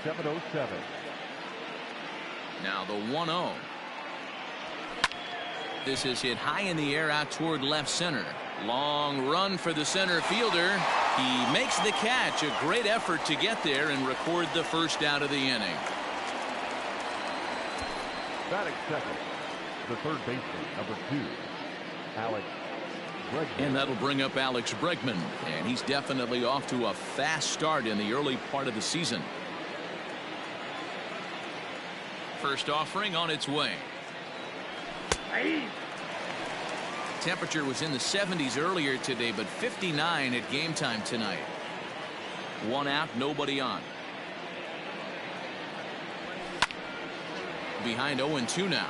7:07. Now the 1-0. This is hit high in the air out toward left center. Long run for the center fielder. He makes the catch. A great effort to get there and record the first out of the inning. Batting second, the third baseman, number 2, Alex Bregman. And that'll bring up Alex Bregman. And he's definitely off to a fast start in the early part of the season. First offering on its way. Temperature was in the 70s earlier today, but 59 at game time tonight. One out, nobody on. Behind 0-2 now.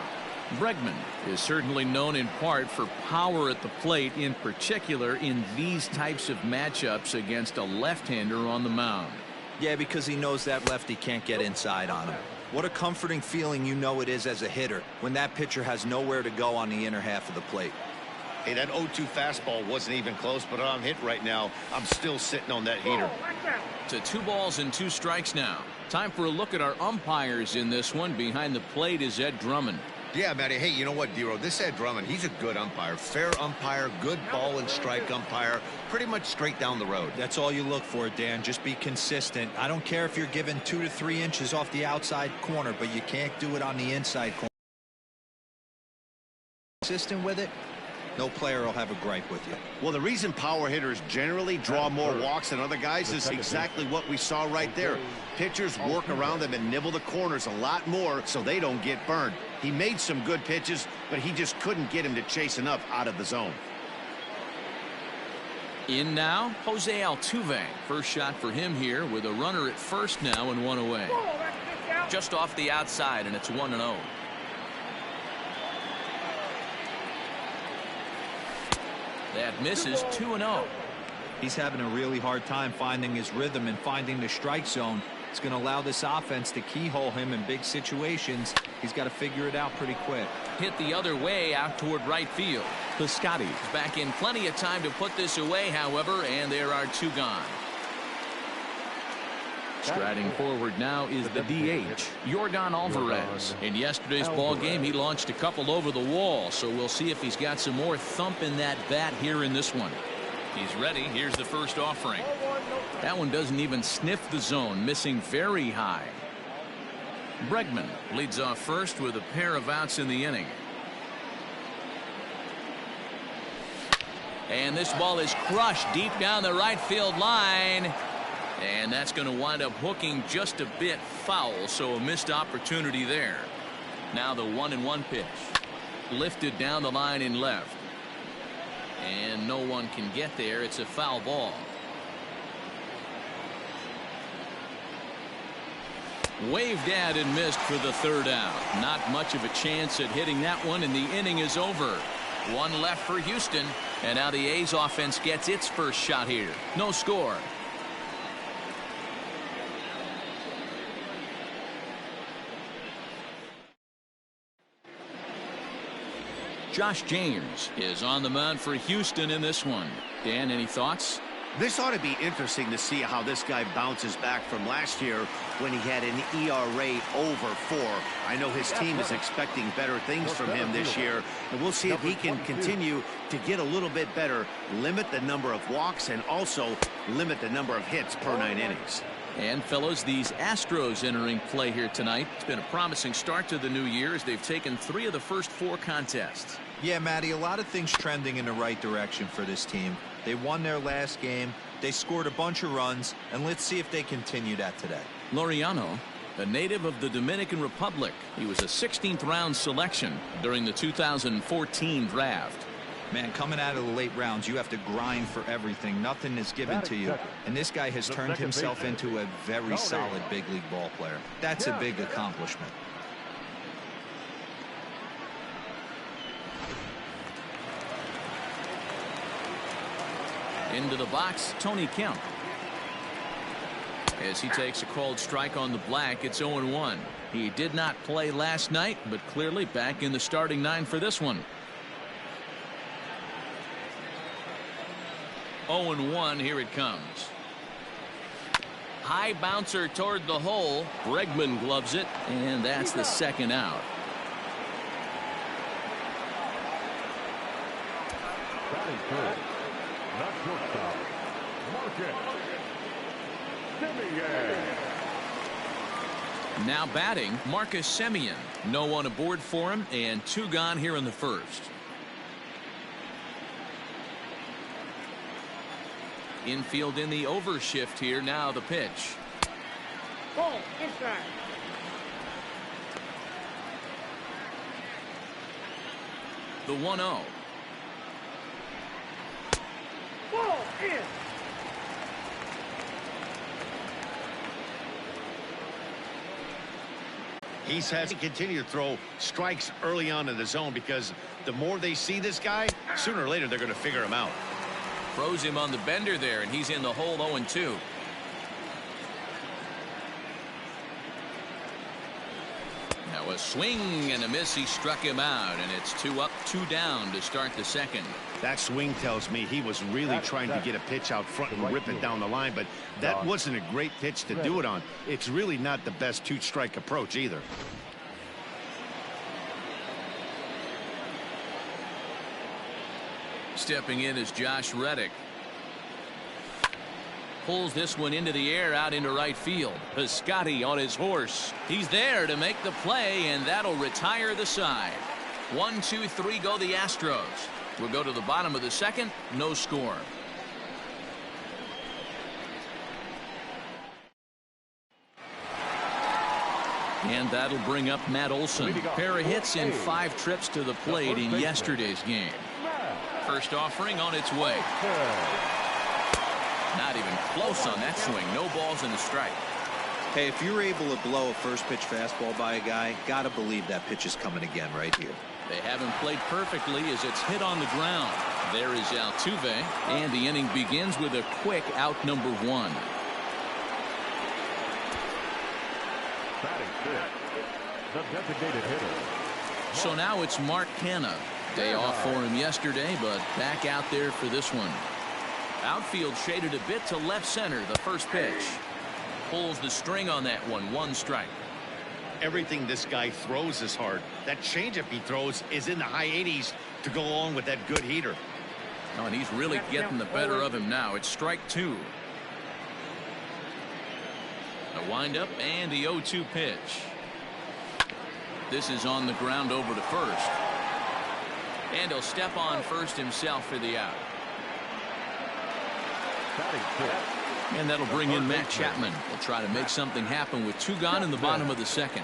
Bregman is certainly known in part for power at the plate, in particular in these types of matchups against a left-hander on the mound. Yeah, because he knows that lefty can't get inside on him. What a comforting feeling you know it is as a hitter when that pitcher has nowhere to go on the inner half of the plate. Hey, that 0-2 fastball wasn't even close, but I'm hit right now. I'm still sitting on that heater. To 2 balls and 2 strikes now. Time for a look at our umpires in this one. Behind the plate is Ed Drummond. Yeah, Matty. Hey, you know what, Dero? This Ed Drummond, he's a good umpire. Fair umpire, good ball and strike umpire. Pretty much straight down the road. That's all you look for, Dan. Just be consistent. I don't care if you're given 2 to 3 inches off the outside corner, but you can't do it on the inside corner. Consistent with it, no player will have a gripe with you. Well, the reason power hitters generally draw more walks than other guys is exactly what we saw right there. Pitchers work around them and nibble the corners a lot more so they don't get burned. He made some good pitches, but he just couldn't get him to chase enough out of the zone. In now, Jose Altuve. First shot for him here with a runner at first now and 1 away. Just off the outside, and it's 1-0. That misses. 2-0. He's having a really hard time finding his rhythm and finding the strike zone. It's going to allow this offense to keyhole him in big situations. He's got to figure it out pretty quick. Hit the other way out toward right field. Piscotty is back in plenty of time to put this away, however, and there are 2 gone. Striding forward now is the DH, Yordan Alvarez. In yesterday's ball game, he launched a couple over the wall, so we'll see if he's got some more thump in that bat here in this one. He's ready. Here's the first offering. That one doesn't even sniff the zone, missing very high. Bregman leads off first with a pair of outs in the inning. And this ball is crushed deep down the right field line. And that's going to wind up hooking just a bit foul, so a missed opportunity there. Now the 1-1 pitch. Lifted down the line in left. And no one can get there. It's a foul ball. Waved at and missed for the 3rd out. Not much of a chance at hitting that one, and the inning is over. 1 left for Houston, and now the A's offense gets its first shot here. No score. Josh James is on the mound for Houston in this one. Dan, any thoughts? This ought to be interesting to see how this guy bounces back from last year when he had an ERA over 4. I know his team is expecting better things from him this year, and we'll see if he can continue to get a little bit better, limit the number of walks, and also limit the number of hits per 9 innings. And fellows, these Astros entering play here tonight. It's been a promising start to the new year as they've taken 3 of the first 4 contests. Yeah, Matty, a lot of things trending in the right direction for this team. They won their last game, they scored a bunch of runs, and let's see if they continue that today. Laureano, a native of the Dominican Republic. He was a 16th round selection during the 2014 draft. Man, coming out of the late rounds, you have to grind for everything. Nothing is given to you. And this guy has turned himself into a very solid big league ball player. That's a big accomplishment. Into the box, Tony Kemp. As he takes a called strike on the black, it's 0-1. He did not play last night, but clearly back in the starting 9 for this one. 0-1, here it comes. High bouncer toward the hole. Bregman gloves it, and that's the second out. Batting third. Not shortstop. Market. Semien. Now batting, Marcus Semien. No one aboard for him, and 2 gone here in the first. Infield in the overshift here. Now the pitch. Ball inside. The 1-0. Ball in. He's had to continue to throw strikes early on in the zone because the more they see this guy, sooner or later they're going to figure him out. Throws him on the bender there, and he's in the hole 0-2. Now a swing and a miss. He struck him out, and it's 2 up, 2 down to start the second. That swing tells me he was really trying to get a pitch out front and rip it down the line, but that wasn't a great pitch to do it on. It's really not the best 2-strike approach either. Stepping in is Josh Reddick. Pulls this one into the air out into right field. Piscotty on his horse. He's there to make the play, and that'll retire the side. 1, 2, 3 go the Astros. We'll go to the bottom of the second. No score. And that'll bring up Matt Olson. Pair of hits in 5 trips to the plate in yesterday's game. First offering on its way. Not even close on that swing. No balls in the strike. Hey, if you're able to blow a first pitch fastball by a guy, gotta believe that pitch is coming again right here. They haven't played perfectly as it's hit on the ground. There is Altuve, and the inning begins with a quick out number 1. Batting fifth. The designated hitter. So now it's Mark Canha. Day off for him yesterday, but back out there for this one. Outfield shaded a bit to left center. The first pitch. Pulls the string on that one. 1 strike. Everything this guy throws is hard. That changeup he throws is in the high 80s to go along with that good heater. Oh, and he's really getting the better of him now. It's strike 2. A windup and the 0-2 pitch. This is on the ground over to first. And he'll step on first himself for the out. Batting fifth. And that'll bring in Matt Chapman. They'll try to make something happen with 2 gone in the bottom of the second.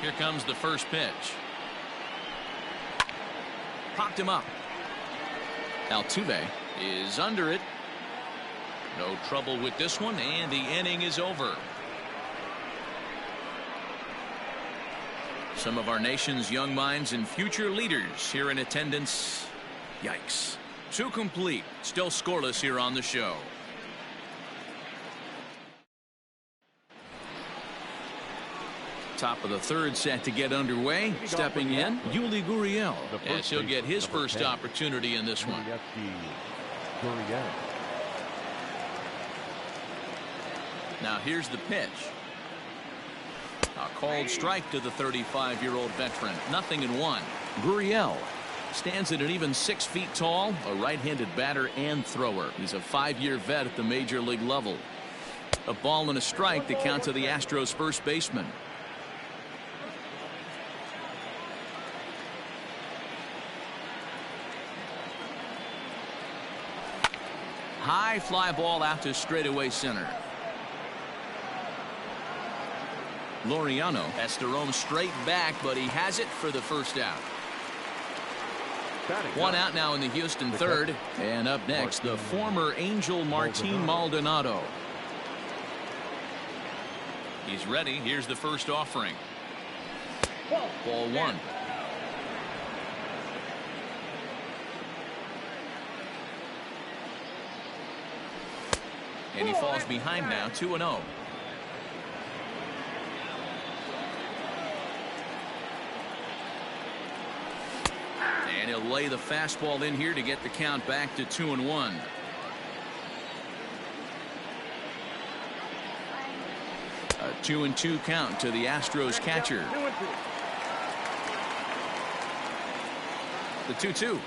Here comes the first pitch. Popped him up. Altuve is under it. No trouble with this one, and the inning is over. Some of our nation's young minds and future leaders here in attendance. Yikes. 2 complete. Still scoreless here on the show. Top of the third set to get underway. Stepping in, Yuli Gurriel, as he'll get his first opportunity in this one. Now here's the pitch. A called strike to the 35-year-old veteran. 0-1. Gurriel stands at an even 6 feet tall, a right-handed batter and thrower. He's a 5-year vet at the major league level. A ball and a strike to count to the Astros first baseman. High fly ball out to straightaway center. Laureano has to roam straight back, but he has it for the first out. 1 out now in the Houston third. And up next, the former Angel Martin Maldonado. He's ready. Here's the first offering. Ball 1. And he falls behind now, 2-0. And he'll lay the fastball in here to get the count back to 2-1. 2-2 count to the Astros catcher. 2-2. The 2-2.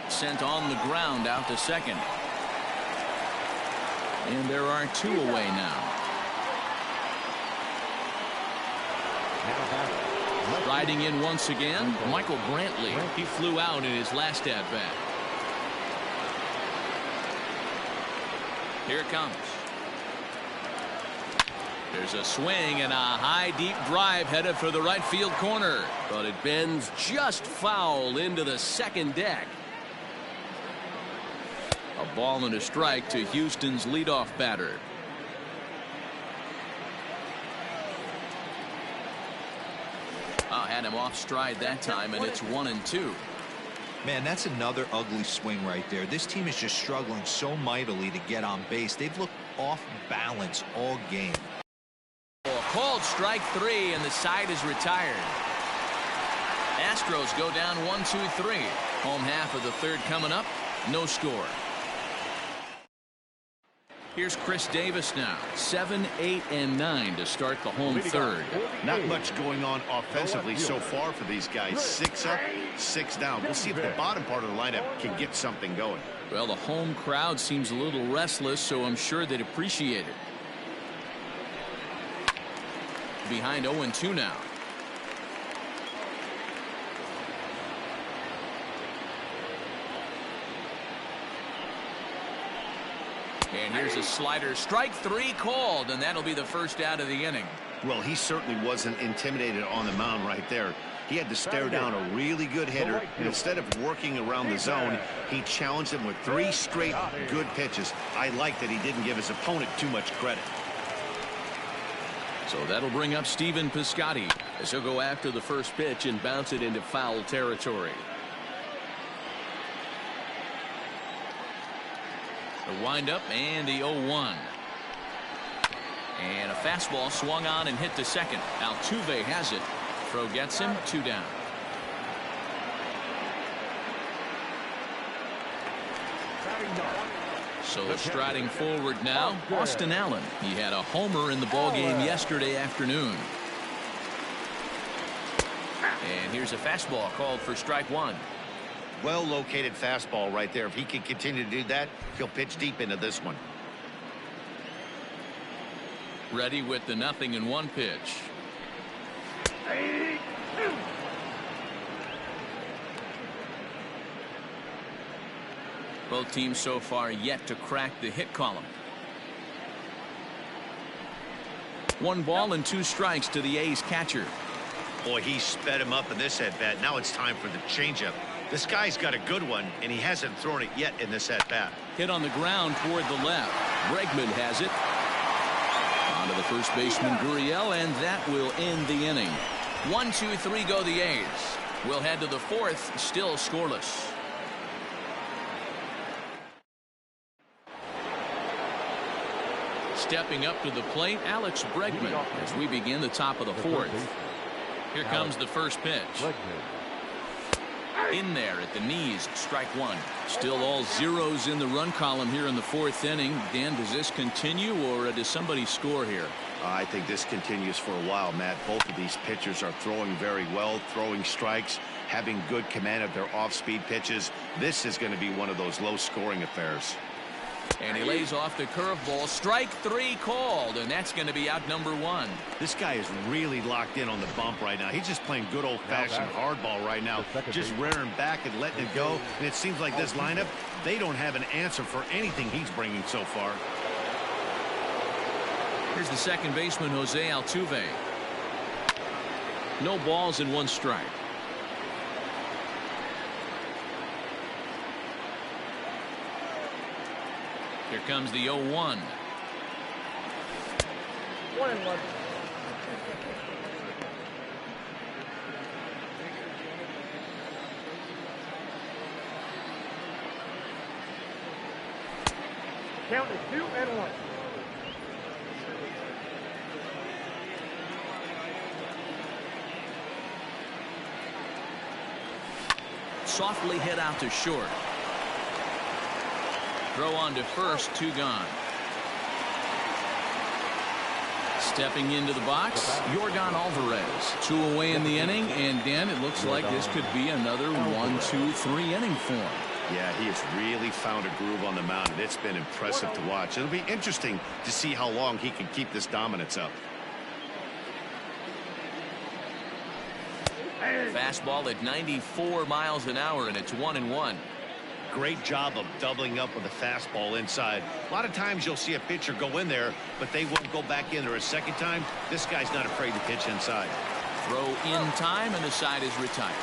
Sent on the ground out to second. And there are 2 away now. Riding in once again, Michael Brantley. He flew out in his last at-bat. Here it comes. There's a swing and a high deep drive headed for the right field corner. But it bends just foul into the second deck. A ball and a strike to Houston's leadoff batter. Had him off stride that time, and it's 1-2. Man, that's another ugly swing right there. This team is just struggling so mightily to get on base. They've looked off balance all game. Called strike 3, and the side is retired. Astros go down 1-2-3. Home half of the third coming up. No score. Here's Chris Davis now. 7, 8, and 9 to start the home third. Not much going on offensively so far for these guys. 6 up, 6 down. We'll see if the bottom part of the lineup can get something going. Well, the home crowd seems a little restless, so I'm sure they'd appreciate it. Behind 0-2 now. And here's a slider. Strike 3 called, and that'll be the first out of the inning. Well, he certainly wasn't intimidated on the mound right there. He had to stare down a really good hitter, and instead of working around the zone, he challenged him with 3 straight good pitches. I like that he didn't give his opponent too much credit. So that'll bring up Stephen Piscotty as he'll go after the first pitch and bounce it into foul territory. The windup and the 0-1. And a fastball swung on and hit to second. Altuve has it. Throw gets him. 2 down. So striding forward now, Austin Allen. He had a homer in the ballgame yesterday afternoon. And here's a fastball called for strike 1. Well located fastball right there. If he can continue to do that, he'll pitch deep into this one. Ready with the 0-1 pitch. Both teams so far yet to crack the hit column. 1 ball and 2 strikes to the A's catcher. Boy, he sped him up in this at-bat. Now it's time for the changeup. This guy's got a good one, and he hasn't thrown it yet in this at-bat. Hit on the ground toward the left. Bregman has it. On to the first baseman, Gurriel, and that will end the inning. 1, 2, 3 go the A's. We'll head to the 4th, still scoreless. Stepping up to the plate, Alex Bregman, as we begin the top of the 4th. Here comes the first pitch. In there at the knees, strike 1. Still all zeros in the run column here in the 4th inning. Dan, does this continue, or does somebody score here? I think this continues for a while, Matt. Both of these pitchers are throwing very well, throwing strikes, having good command of their off-speed pitches. This is going to be one of those low-scoring affairs. And he lays off the curveball. Strike 3 called, and that's going to be out number 1. This guy is really locked in on the bump right now. He's just playing good old-fashioned hardball right now, just rearing back and letting it go. And it seems like this lineup, they don't have an answer for anything he's bringing so far. Here's the second baseman, Jose Altuve. No balls and 1 strike. Here comes the 0-1. 1-1. Count is 2-1. Softly hit out to short. Throw on to first, 2 gone. Stepping into the box, Yordan Alvarez. 2 away in the inning, and Dan, it looks like this could be another 1-2-3 inning for him. Yeah, he has really found a groove on the mound, and it's been impressive to watch. It'll be interesting to see how long he can keep this dominance up. Fastball at 94 miles an hour, and it's 1-1. Great job of doubling up with a fastball inside. A lot of times you'll see a pitcher go in there, but they won't go back in there a second time. This guy's not afraid to pitch inside. Throw in time, and the side is retired.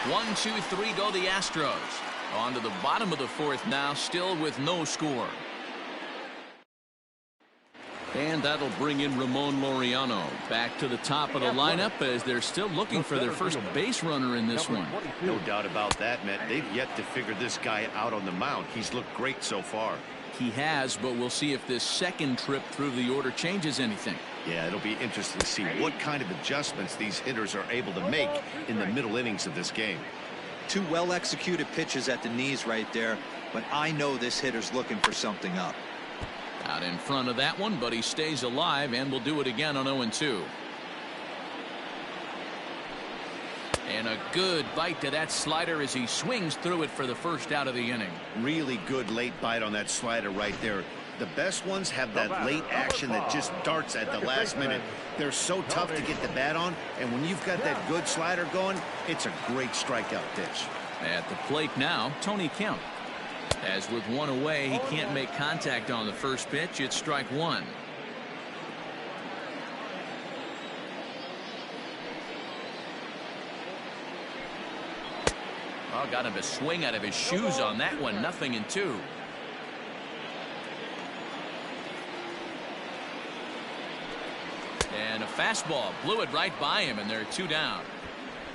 1-2-3 go the Astros. On to the bottom of the 4th now, still with no score. And that'll bring in Ramon Laureano back to the top of the lineup as they're still looking for their first base runner in this one. No doubt about that, Matt. They've yet to figure this guy out on the mound. He's looked great so far. He has, but we'll see if this second trip through the order changes anything. Yeah, it'll be interesting to see what kind of adjustments these hitters are able to make in the middle innings of this game. 2 well-executed pitches at the knees right there, but I know this hitter's looking for something up. Out in front of that one, but he stays alive and will do it again on 0-2. And a good bite to that slider as he swings through it for the first out of the inning. Really good late bite on that slider right there. The best ones have that late action that just darts at the last minute. They're so tough to get the bat on, and when you've got that good slider going, it's a great strikeout pitch. At the plate now, Tony Kemp. As with 1 away, he can't make contact on the first pitch. It's strike 1. Oh, got him to swing out of his shoes on that one. 0-2. And a fastball blew it right by him, and they're 2 down.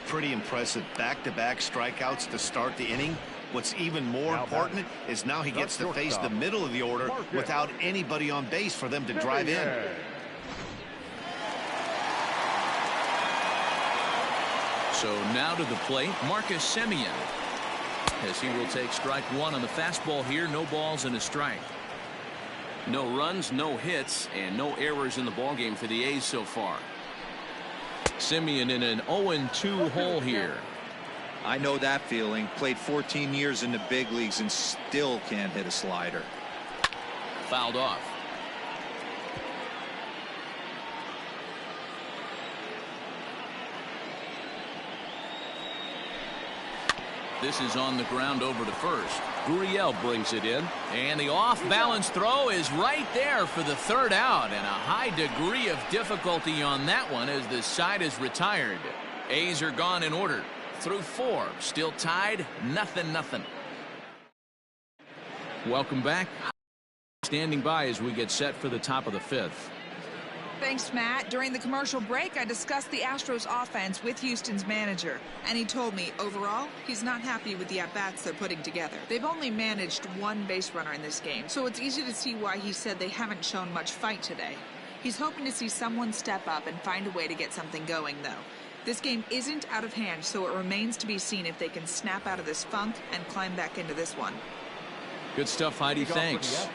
Pretty impressive back-to-back strikeouts to start the inning. What's even more important is now he gets to face the middle of the order without anybody on base for them to drive in. So now to the plate, Marcus Semien, as he will take strike 1 on the fastball here. No balls and a strike. No runs, no hits, and no errors in the ballgame for the A's so far. Semien in an 0-2 hole here. I know that feeling. Played 14 years in the big leagues and still can't hit a slider. Fouled off. This is on the ground over to first. Gurriel brings it in. And the off-balance throw is right there for the 3rd out, and a high degree of difficulty on that one as the side is retired. A's are gone in order. Through 4, still tied, 0-0. Welcome back. Standing by as we get set for the top of the 5th. Thanks, Matt. During the commercial break, I discussed the Astros offense with Houston's manager, and he told me overall he's not happy with the at-bats they're putting together. They've only managed 1 base runner in this game, so it's easy to see why he said they haven't shown much fight today. He's hoping to see someone step up and find a way to get something going, though. This game isn't out of hand, so it remains to be seen if they can snap out of this funk and climb back into this one. Good stuff, Heidi. Thanks.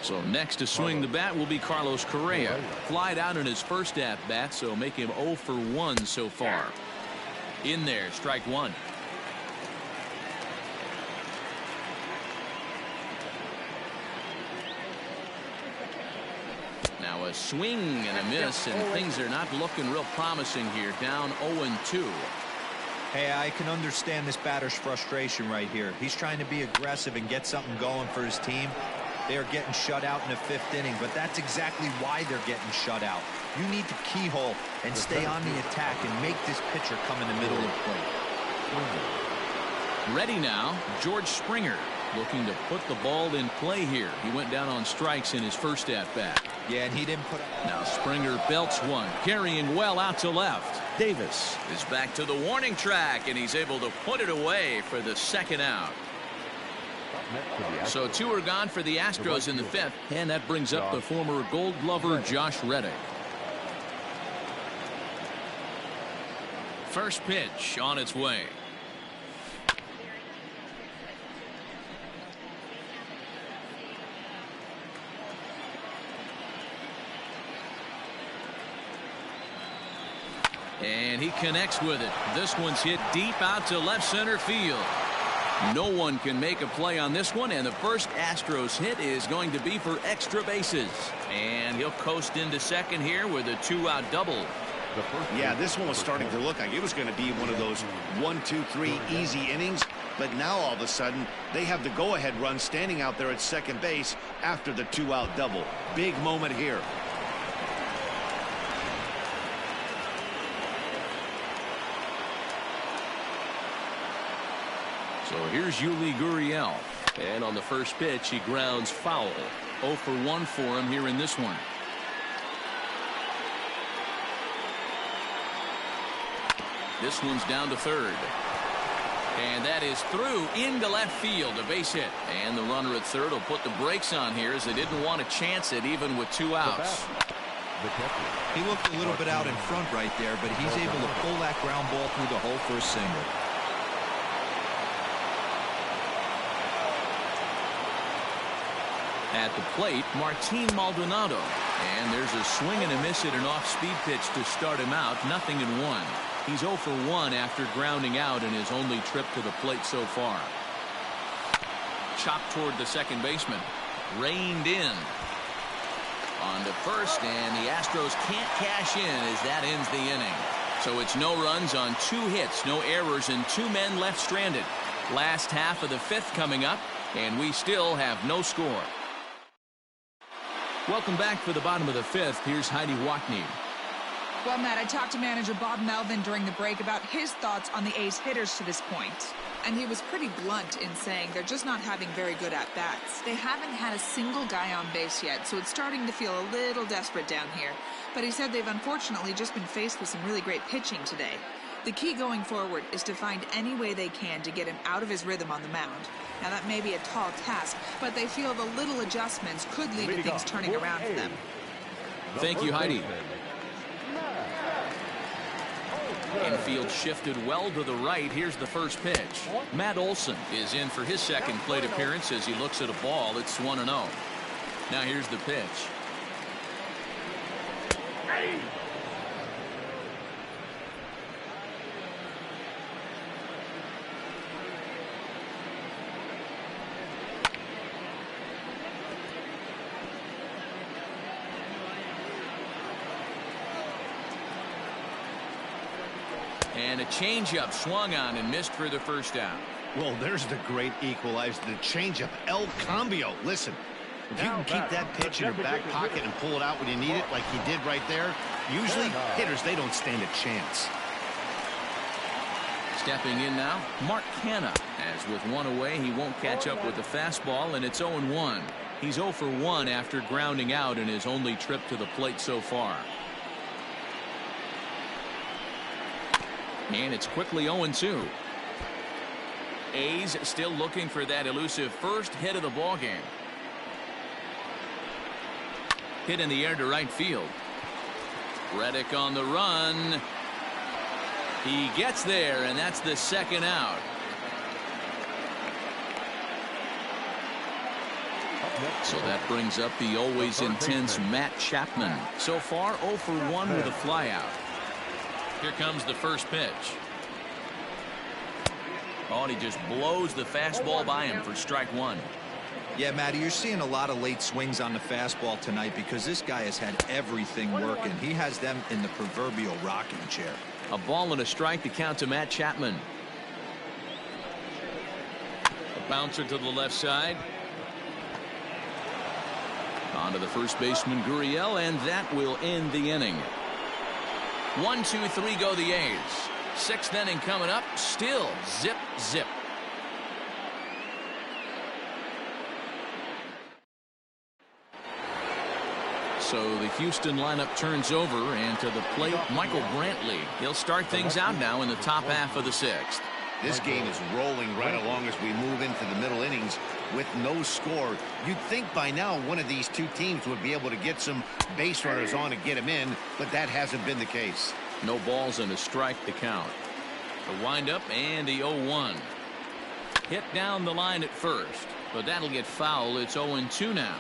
So next to swing the bat will be Carlos Correa. Flied out in his first at-bat, so make him 0 for 1 so far. In there, strike 1. Now a swing and a miss, and things are not looking real promising here. Down 0-2. Hey, I can understand this batter's frustration right here. He's trying to be aggressive and get something going for his team. They are getting shut out in the 5th inning, but that's exactly why they're getting shut out. You need to keyhole and stay on the attack and make this pitcher come in the middle of the plate. Ready now, George Springer, looking to put the ball in play here. He went down on strikes in his first at-bat. Yeah, and he didn't put up. Now Springer belts one, carrying well out to left. Davis is back to the warning track, and he's able to put it away for the 2nd out. So 2 are gone for the Astros in the 5th, and that brings up the former Gold Glover Josh Reddick. First pitch on its way. And he connects with it. This one's hit deep out to left center field. No one can make a play on this one, and the first Astros hit is going to be for extra bases. And he'll coast into second here with a 2-out double. Yeah, this one was starting to look like it was going to be one of those 1, 2, 3 easy innings. But now all of a sudden, they have the go-ahead run standing out there at second base after the 2-out double. Big moment here. So here's Yuli Gurriel. And on the first pitch, he grounds foul. 0 for 1 for him here in this one. This one's down to third. And that is through into left field, a base hit. And the runner at third will put the brakes on here as they didn't want to chance it even with 2 outs. He looked a little bit out in front right there, but he's able to pull that ground ball through the hole for a single. At the plate, Martin Maldonado. And there's a swing and a miss at an off-speed pitch to start him out. 0-1. He's 0 for 1 after grounding out in his only trip to the plate so far. Chopped toward the second baseman. Reined in. On to first, and the Astros can't cash in as that ends the inning. So it's no runs on 2 hits, no errors, and 2 men left stranded. Last half of the 5th coming up, and we still have no score. Welcome back for the bottom of the 5th. Here's Heidi Watney. Well, Matt, I talked to manager Bob Melvin during the break about his thoughts on the A's hitters to this point. And he was pretty blunt in saying they're just not having very good at-bats. They haven't had a single guy on base yet, so it's starting to feel a little desperate down here. But he said they've unfortunately just been faced with some really great pitching today. The key going forward is to find any way they can to get him out of his rhythm on the mound. Now, that may be a tall task, but they feel the little adjustments could lead to things turning around for them. Thank you, Heidi. Infield shifted well to the right. Here's the first pitch. Matt Olson is in for his second plate appearance as he looks at a ball. It's 1-0. Now here's the pitch. And a changeup swung on and missed for the first out. Well, there's the great equalizer, the changeup, El Cambio. Listen, if you can keep that pitch in your back pocket and pull it out when you need it like he did right there, usually hitters, they don't stand a chance. Stepping in now, Mark Canha. As with 1 away, he won't catch up with the fastball, and it's 0-1. He's 0 for 1 after grounding out in his only trip to the plate so far. And it's quickly 0-2. A's still looking for that elusive first hit of the ball game. Hit in the air to right field. Reddick on the run. He gets there, and that's the second out. So that brings up the always intense Matt Chapman. So far 0 for 1 with a flyout. Here comes the first pitch. Oh, and he just blows the fastball by him for strike 1. Yeah, Matty, you're seeing a lot of late swings on the fastball tonight because this guy has had everything working. He has them in the proverbial rocking chair. A ball and a strike to count to Matt Chapman. A bouncer to the left side. On to the first baseman, Gurriel, and that will end the inning. 1, 2, 3 go the A's. 6th inning coming up. Still zip, zip. So the Houston lineup turns over, and to the plate, Michael Brantley. He'll start things out now in the top half of the 6th. This game is rolling right along as we move into the middle innings with no score. You'd think by now one of these two teams would be able to get some base runners on and get them in, but that hasn't been the case. No balls and a strike to count. The windup and the 0-1. Hit down the line at first, but that'll get foul. It's 0-2 now.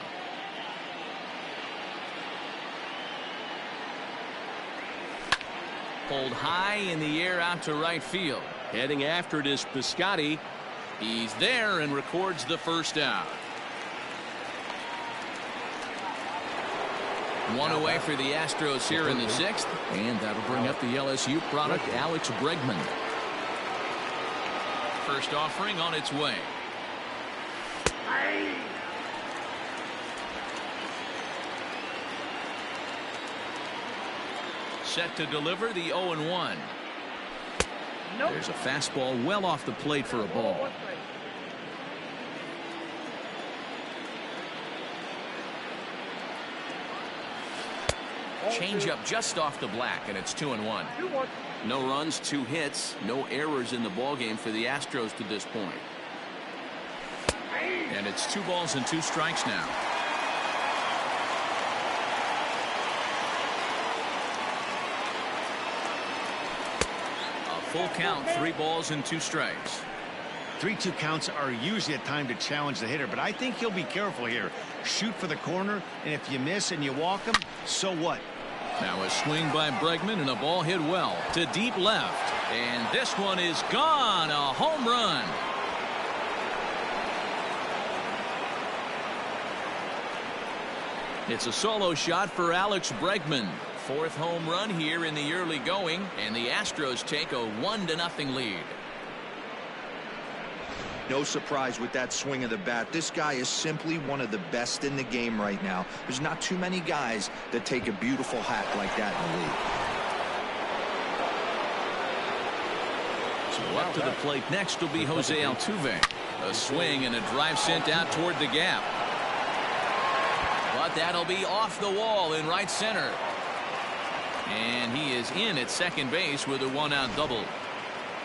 Pulled high in the air out to right field. Heading after it is Piscotty. He's there and records the first out. One away for the Astros here in the 6th. And that'll bring up the LSU product, Alex Bregman. First offering on its way. Set to deliver the 0-1. There's a fastball well off the plate for a ball. Changeup just off the black, and it's 2-1. No runs, 2 hits, no errors in the ballgame for the Astros to this point. And it's 2 balls and 2 strikes now. A full count, 3 balls and 2 strikes. 3-2 counts are usually a time to challenge the hitter, but I think he'll be careful here. Shoot for the corner, and if you miss and you walk him, so what? Now a swing by Bregman and a ball hit well to deep left. And this one is gone. A home run. It's a solo shot for Alex Bregman. 4th home run here in the early going, and the Astros take a 1-0 lead. No surprise with that swing of the bat. This guy is simply one of the best in the game right now. There's not too many guys that take a beautiful hack like that in the league. So up to the plate next will be Jose Altuve. A swing and a drive sent out toward the gap. But that'll be off the wall in right center. And he is in at second base with a 1-out double.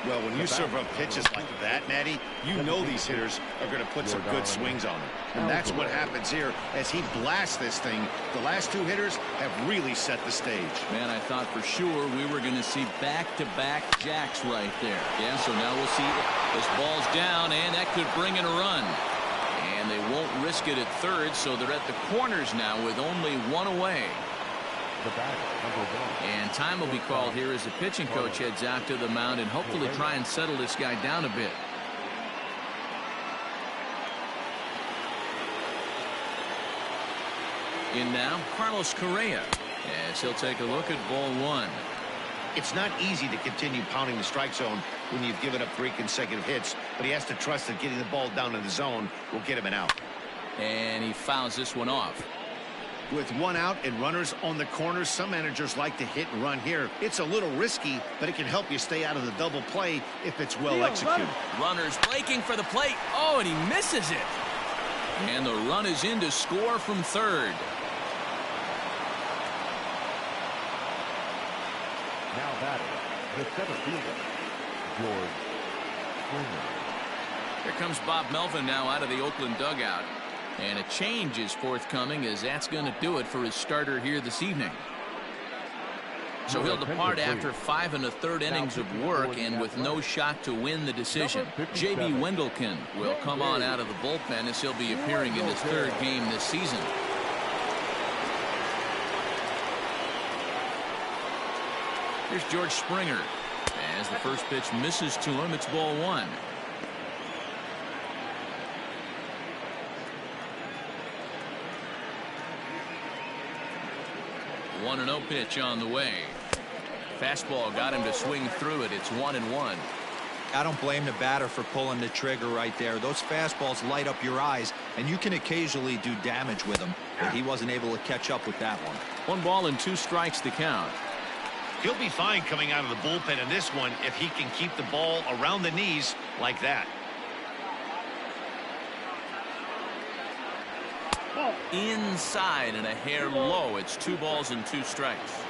Well, when you serve up pitches like that, Matty, you know these hitters are going to put some good swings on them. And that's what happens here as he blasts this thing. The last 2 hitters have really set the stage. Man, I thought for sure we were going to see back-to-back jacks right there. Yeah, so now we'll see this ball's down, and that could bring in a run. And they won't risk it at third, so they're at the corners now with only 1 away. And time will be called here as the pitching coach heads out to the mound and hopefully try and settle this guy down a bit. In now, Carlos Correa, as he'll take a look at ball 1. It's not easy to continue pounding the strike zone when you've given up 3 consecutive hits, but he has to trust that getting the ball down in the zone will get him an out. And he fouls this one off. With 1 out and runners on the corners, some managers like to hit and run here. It's a little risky, but it can help you stay out of the double play if it's well executed. Runners breaking for the plate. Oh, and he misses it. And the run is in to score from third. Now batting, the 7th fielder, George Springer. Here comes Bob Melvin now out of the Oakland dugout. And a change is forthcoming, as that's going to do it for his starter here this evening. So he'll depart after 5 1/3 innings of work and with no shot to win the decision. J.B. Wendelken will come on out of the bullpen as he'll be appearing in his 3rd game this season. Here's George Springer. As the first pitch misses to him, it's ball 1. 1-0 pitch on the way. Fastball got him to swing through it. It's 1-1. I don't blame the batter for pulling the trigger right there. Those fastballs light up your eyes, and you can occasionally do damage with them, but he wasn't able to catch up with that one. 1 ball and 2 strikes to count. He'll be fine coming out of the bullpen in this one if he can keep the ball around the knees like that. Inside and a hair low. It's 2 balls and 2 strikes.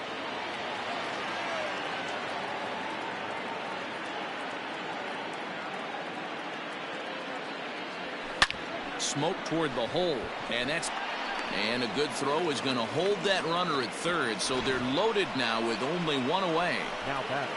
Smoke toward the hole, and a good throw is going to hold that runner at third, so they're loaded now with only 1 away. Now batting,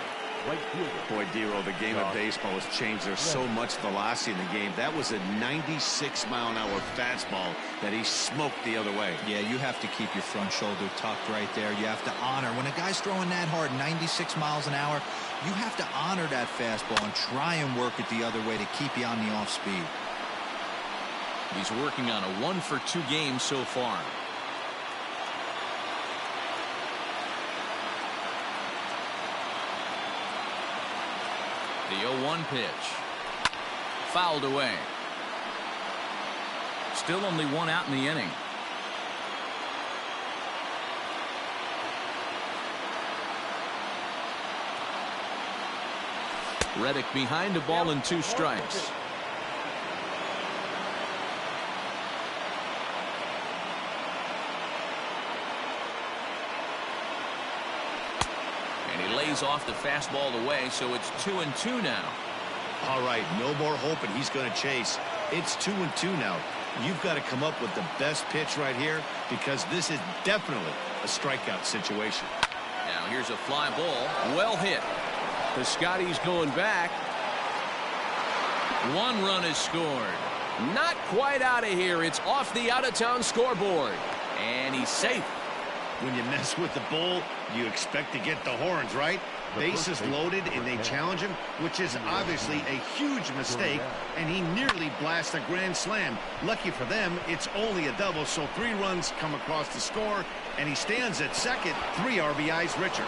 right fielder. Boy, Dero, the game of baseball has changed. There's so much velocity in the game. That was a 96-mile-an-hour fastball that he smoked the other way. Yeah, you have to keep your front shoulder tucked right there. You have to honor. When a guy's throwing that hard, 96 miles an hour, you have to honor that fastball and try and work it the other way to keep you on the off speed. He's working on a 1-for-2 game so far. The 0-1 pitch. Fouled away. Still only one out in the inning. Reddick behind a ball and 2 strikes. And he lays off the fastball away, so it's 2-2 now. All right, no more hoping he's going to chase. It's 2-2 now. You've got to come up with the best pitch right here, because this is definitely a strikeout situation. Now here's a fly ball. Well hit. Piscotty's going back. 1 run is scored. Not quite out of here. It's off the out-of-town scoreboard. And he's safe. When you mess with the bull, you expect to get the horns, right? Bases loaded, and they challenge him, which is obviously a huge mistake, and he nearly blasts a grand slam. Lucky for them, it's only a double, so 3 runs come across the score, and he stands at second, 3 RBIs richer.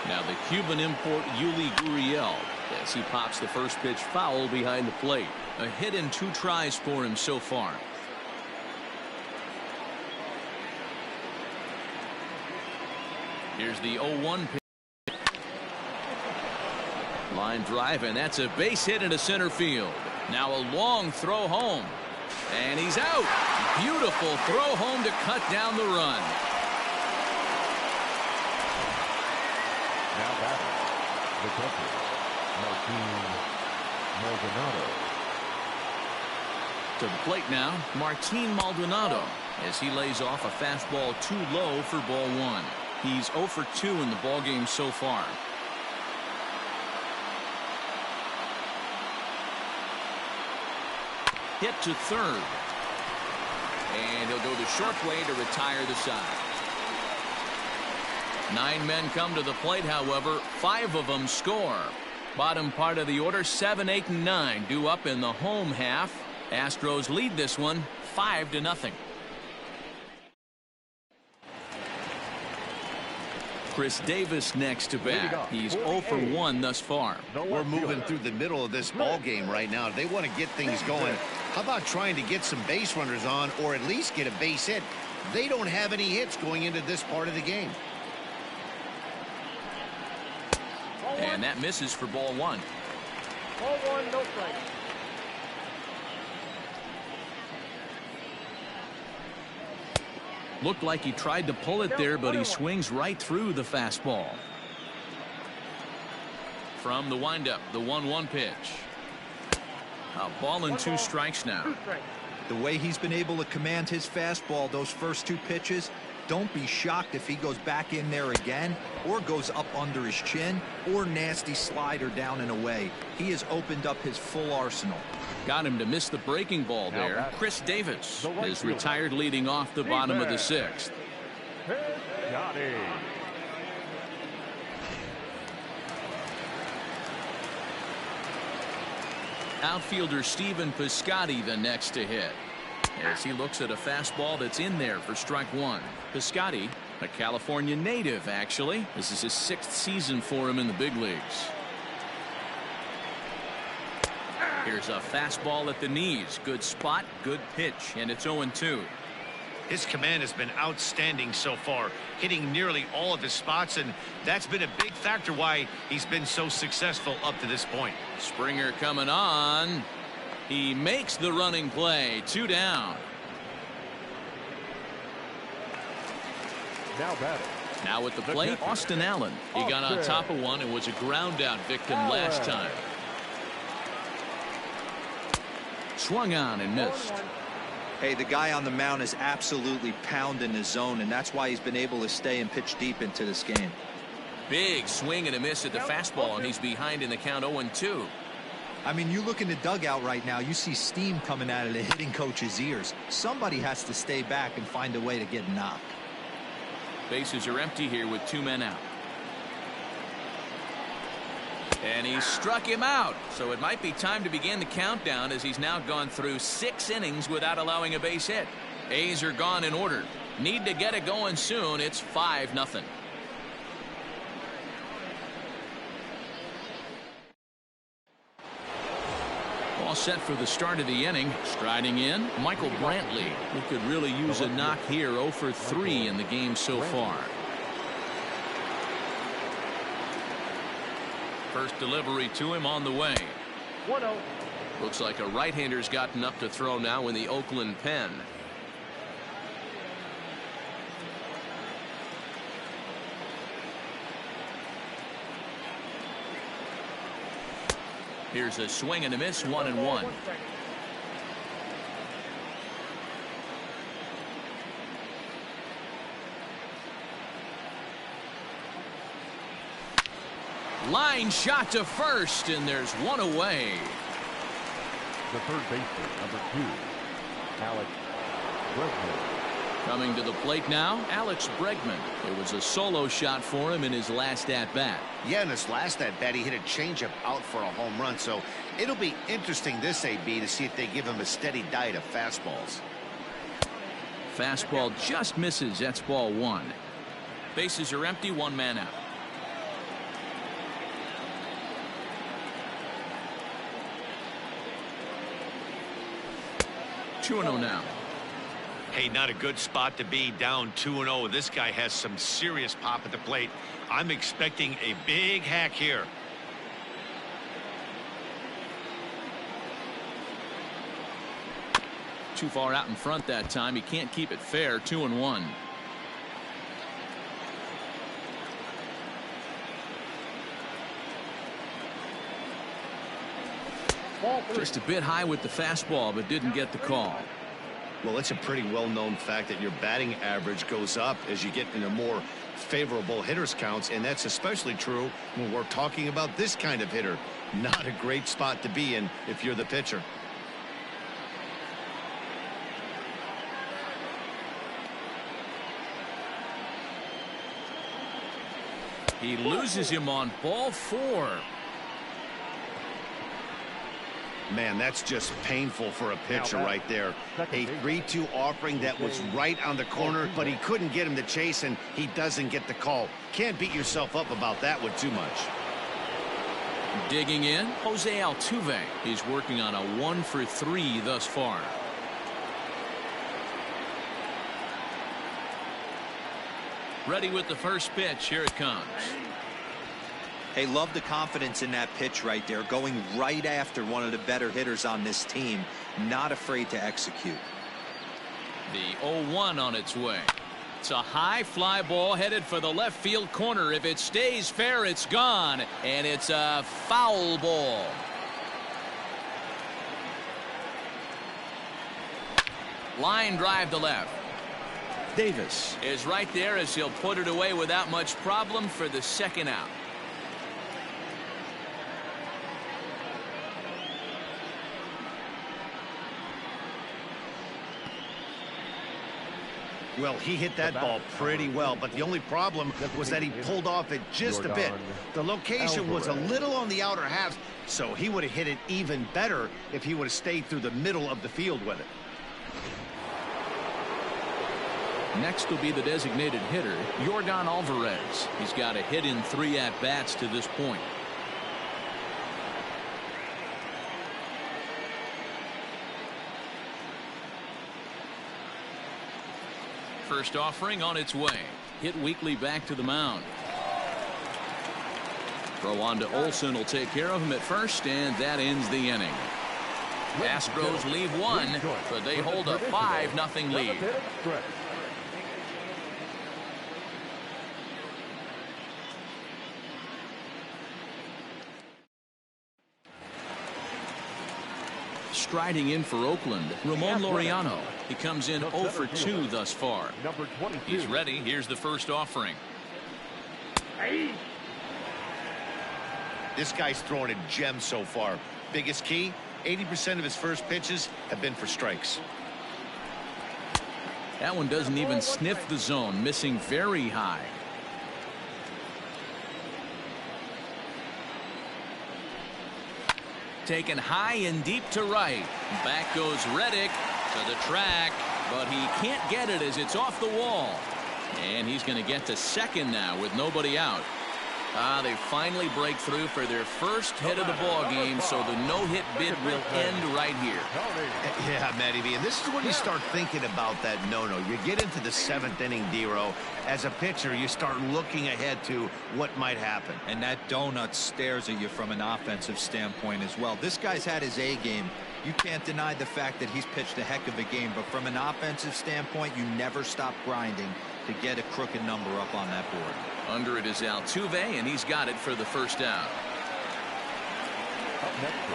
Now the Cuban import Yuli Gurriel, as he pops the first pitch foul behind the plate. A hit and 2 tries for him so far. Here's the 0-1 pitch. Line drive, and that's a base hit into center field. Now a long throw home, and he's out. Beautiful throw home to cut down the run. Now batting, the catcher, Maldonado. To the plate now, Maldonado, as he lays off a fastball too low for ball 1. He's 0 for 2 in the ballgame so far. Hit to third. And he'll go the short way to retire the side. 9 men come to the plate, however. 5 of them score. Bottom part of the order, 7, 8, and 9 due up in the home half. Astros lead this one 5-0. Chris Davis next to bat. He's 0 for 1 thus far. We're moving through the middle of this ball game right now. They want to get things going. How about trying to get some base runners on, or at least get a base hit? They don't have any hits going into this part of the game. And that misses for ball 1. Ball 1, no strike. Looked like he tried to pull it there, but he swings right through the fastball. From the windup, the 1-1 pitch. A ball and 2 strikes now. The way he's been able to command his fastball those first 2 pitches, don't be shocked if he goes back in there again, or goes up under his chin, or nasty slider down and away. He has opened up his full arsenal. Got him to miss the breaking ball there. Chris Davis is retired leading off the bottom of the 6th. Piscotty. Outfielder Stephen Piscotty the next to hit, as he looks at a fastball that's in there for strike 1. Piscotty, a California native, actually. This is his 6th season for him in the big leagues. Here's a fastball at the knees. Good spot, good pitch, and it's 0-2. His command has been outstanding so far, hitting nearly all of his spots, and that's been a big factor why he's been so successful up to this point. Springer coming on. He makes the running play. 2 down. Now batting. Now at the plate, Austin Allen. He got on top of one and was a ground out victim last time. Swung on and missed. Hey, the guy on the mound is absolutely pounding the zone, and that's why he's been able to stay and pitch deep into this game. Big swing and a miss at the fastball, and he's behind in the count 0-2. I mean, you look in the dugout right now, you see steam coming out of the hitting coach's ears. Somebody has to stay back and find a way to get knocked. Bases are empty here with 2 men out. And he struck him out. So it might be time to begin the countdown, as he's now gone through 6 innings without allowing a base hit. A's are gone in order. Need to get it going soon. It's 5-0. All set for the start of the inning. Striding in, Michael Brantley, who could really use a knock here. 0 for 3 in the game so far. First delivery to him on the way. 1-0. Looks like a right-hander's gotten up to throw now in the Oakland pen. Here's a swing and a miss, 1-1. Line shot to first, and there's one away. The third baseman, number 2, Alex Bregman. Coming to the plate now, Alex Bregman. It was a solo shot for him in his last at-bat. Yeah, in his last at-bat, he hit a changeup out for a home run. So it'll be interesting this AB to see if they give him a steady diet of fastballs. Fastball just misses. That's ball 1. Bases are empty, 1 man out. Two and 0 now. Hey, not a good spot to be, down 2-0. This guy has some serious pop at the plate. I'm expecting a big hack here. Too far out in front that time. He can't keep it fair. 2-1. Just a bit high with the fastball, but didn't get the call. Well, it's a pretty well-known fact that your batting average goes up as you get into more favorable hitters counts, and that's especially true when we're talking about this kind of hitter. Not a great spot to be in if you're the pitcher. He loses him on ball 4. Man, that's just painful for a pitcher right there. A 3-2 offering that was right on the corner, but he couldn't get him to chase, and he doesn't get the call. Can't beat yourself up about that one too much. Digging in, Jose Altuve. He's working on a 1 for 3 thus far. Ready with the first pitch. Here it comes. Hey, love the confidence in that pitch right there, going right after one of the better hitters on this team, not afraid to execute. The 0-1 on its way. It's a high fly ball headed for the left field corner. If it stays fair, it's gone, and it's a foul ball. Line drive to left. Davis is right there as he'll put it away without much problem for the second out. Well, he hit that ball pretty well, but the only problem was that he pulled off it just a bit. The location was a little on the outer half, so he would have hit it even better if he would have stayed through the middle of the field with it. Next will be the designated hitter, Yordan Alvarez. He's got a hit in 3 at-bats to this point. First offering on its way. Hit weakly back to the mound. Throw on to Olsen will take care of him at first, and that ends the inning. Astros leave 1, but they hold a 5-0 lead. striding in for Oakland, Ramon Laureano. He comes in 0 for 2 thus far. Number 22. He's ready. Here's the first offering. This guy's throwing a gem so far. Biggest key, 80% of his first pitches have been for strikes. That one doesn't even sniff the zone, missing very high. Taken high and deep to right. Back goes Reddick to the track, but he can't get it as it's off the wall. And he's going to get to second now with nobody out. They finally break through for their first hit of the ball game, so the no-hit bid will end right here. Yeah, Matty B, and this is when you start thinking about that no-no. You get into the 7th inning, D-Row. As a pitcher, you start looking ahead to what might happen. And that donut stares at you from an offensive standpoint as well. This guy's had his A game. You can't deny the fact that he's pitched a heck of a game, but from an offensive standpoint, you never stop grinding to get a crooked number up on that board. Under it is Altuve, and he's got it for the first out.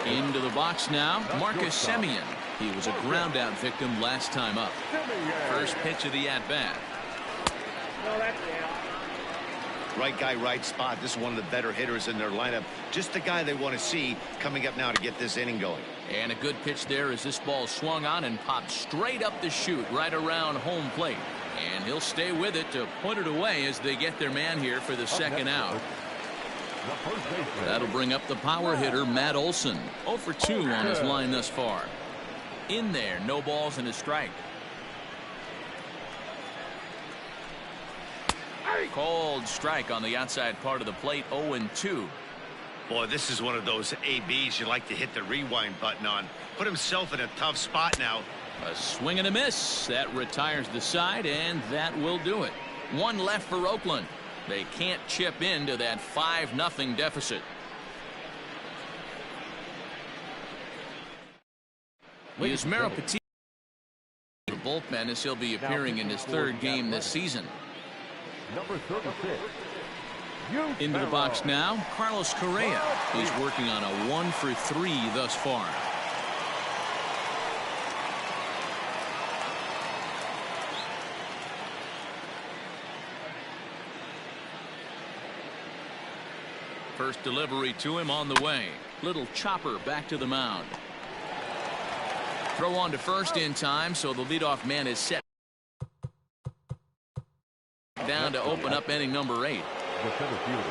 Into the box now, Marcus Semien. He was a ground-out victim last time up. First pitch of the at-bat. No, that's out. Right guy, right spot. This is one of the better hitters in their lineup. Just the guy they want to see coming up now to get this inning going. And a good pitch there as this ball swung on and popped straight up the chute right around home plate. And he'll stay with it to put it away as they get their man here for the second out. That'll bring up the power hitter, Matt Olson. 0 for 2 on his line thus far. In there, no balls and a strike. Called strike on the outside part of the plate, 0 and 2. Boy, this is one of those ABs you like to hit the rewind button on. Put himself in a tough spot now. A swing and a miss. That retires the side, and that will do it. One left for Oakland. They can't chip into that 5-0 deficit. Is Petit the bullpen as he'll be appearing in his 3rd game this season. Number 36. Into the box now, Carlos Correa. He's working on a 1 for 3 thus far. First delivery to him on the way. Little chopper back to the mound. Throw on to first in time, so the leadoff man is set down to open up inning number 8. The center fielder.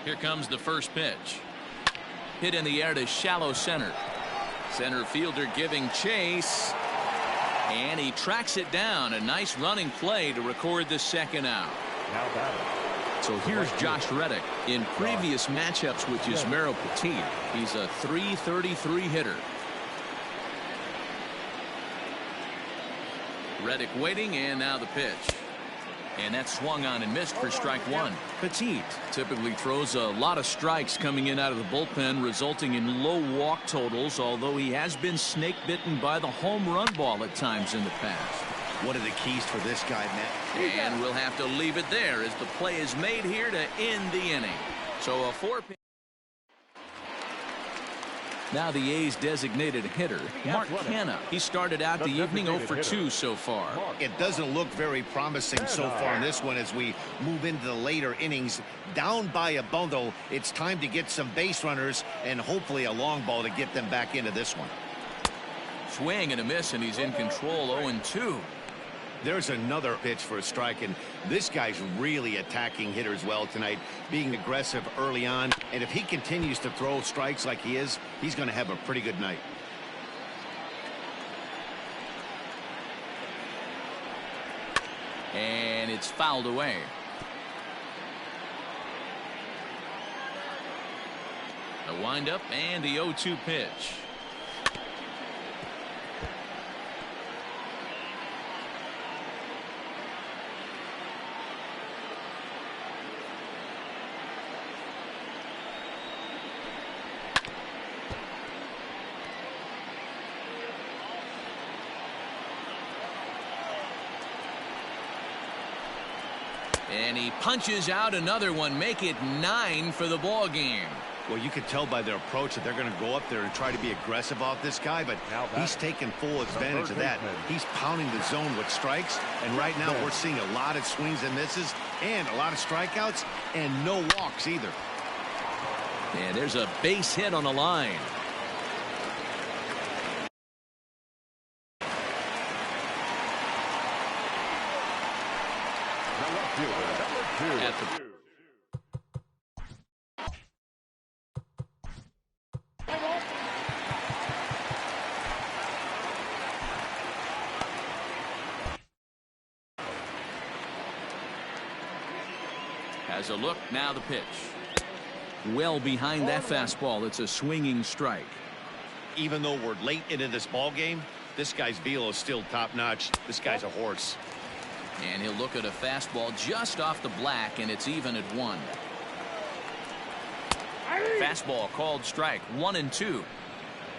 Here comes the first pitch. Hit in the air to shallow center. Center fielder giving chase. And he tracks it down. A nice running play to record the second out. Now batting. So here's Josh Reddick. In previous matchups with Yusmeiro Petit, he's a .333 hitter. Reddick waiting, and now the pitch. And that swung on and missed for strike 1. Petit typically throws a lot of strikes coming in out of the bullpen, resulting in low walk totals, although he has been snake bitten by the home run ball at times in the past. What are the keys for this guy, Matt? And we'll have to leave it there as the play is made here to end the inning. So a 4-pitch. Now the A's designated hitter, Mark Canha. He started out the evening 0 for 2 so far. It doesn't look very promising so far in this one as we move into the later innings. Down by a bundle, it's time to get some base runners and hopefully a long ball to get them back into this one. Swing and a miss, and he's in control 0 and 2. There's another pitch for a strike, and this guy's really attacking hitters well tonight, being aggressive early on. And if he continues to throw strikes like he is, he's going to have a pretty good night. And it's fouled away. A windup and the 0-2 pitch. And he punches out another one, make it 9 for the ball game. Well, you can tell by their approach that they're going to go up there and try to be aggressive off this guy, but he's taking full advantage of that. He's pounding the zone with strikes, and right now we're seeing a lot of swings and misses and a lot of strikeouts and no walks either. And there's a base hit on the line. At the has a look, now the pitch. Well behind that fastball. It's a swinging strike. Even though we're late into this ball game, this guy's velo is still top notch. This guy's a horse. And he'll look at a fastball just off the black, and it's even at 1. Fastball called strike, 1-2.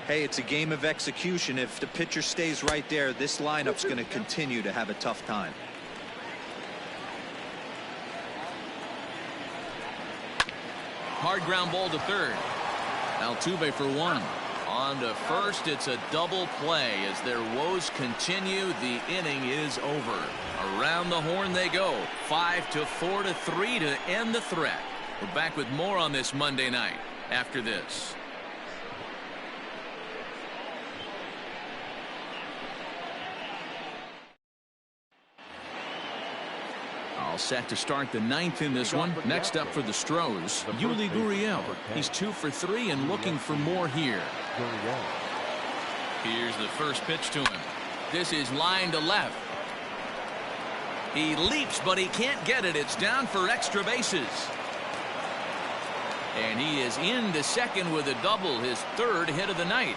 Hey, it's a game of execution. If the pitcher stays right there, this lineup's going to continue to have a tough time. Hard ground ball to third. Altuve for 1. On to first, it's a double play. As their woes continue, the inning is over. Around the horn they go. 5-4 to 3 to end the threat. We're back with more on this Monday night after this. All set to start the 9th in this one. Next up for the Astros, Yuli Gurriel. He's 2 for 3 and looking for more here. Here's the first pitch to him. This is line to left. He leaps, but he can't get it. It's down for extra bases. And he is into second with a double, his 3rd hit of the night.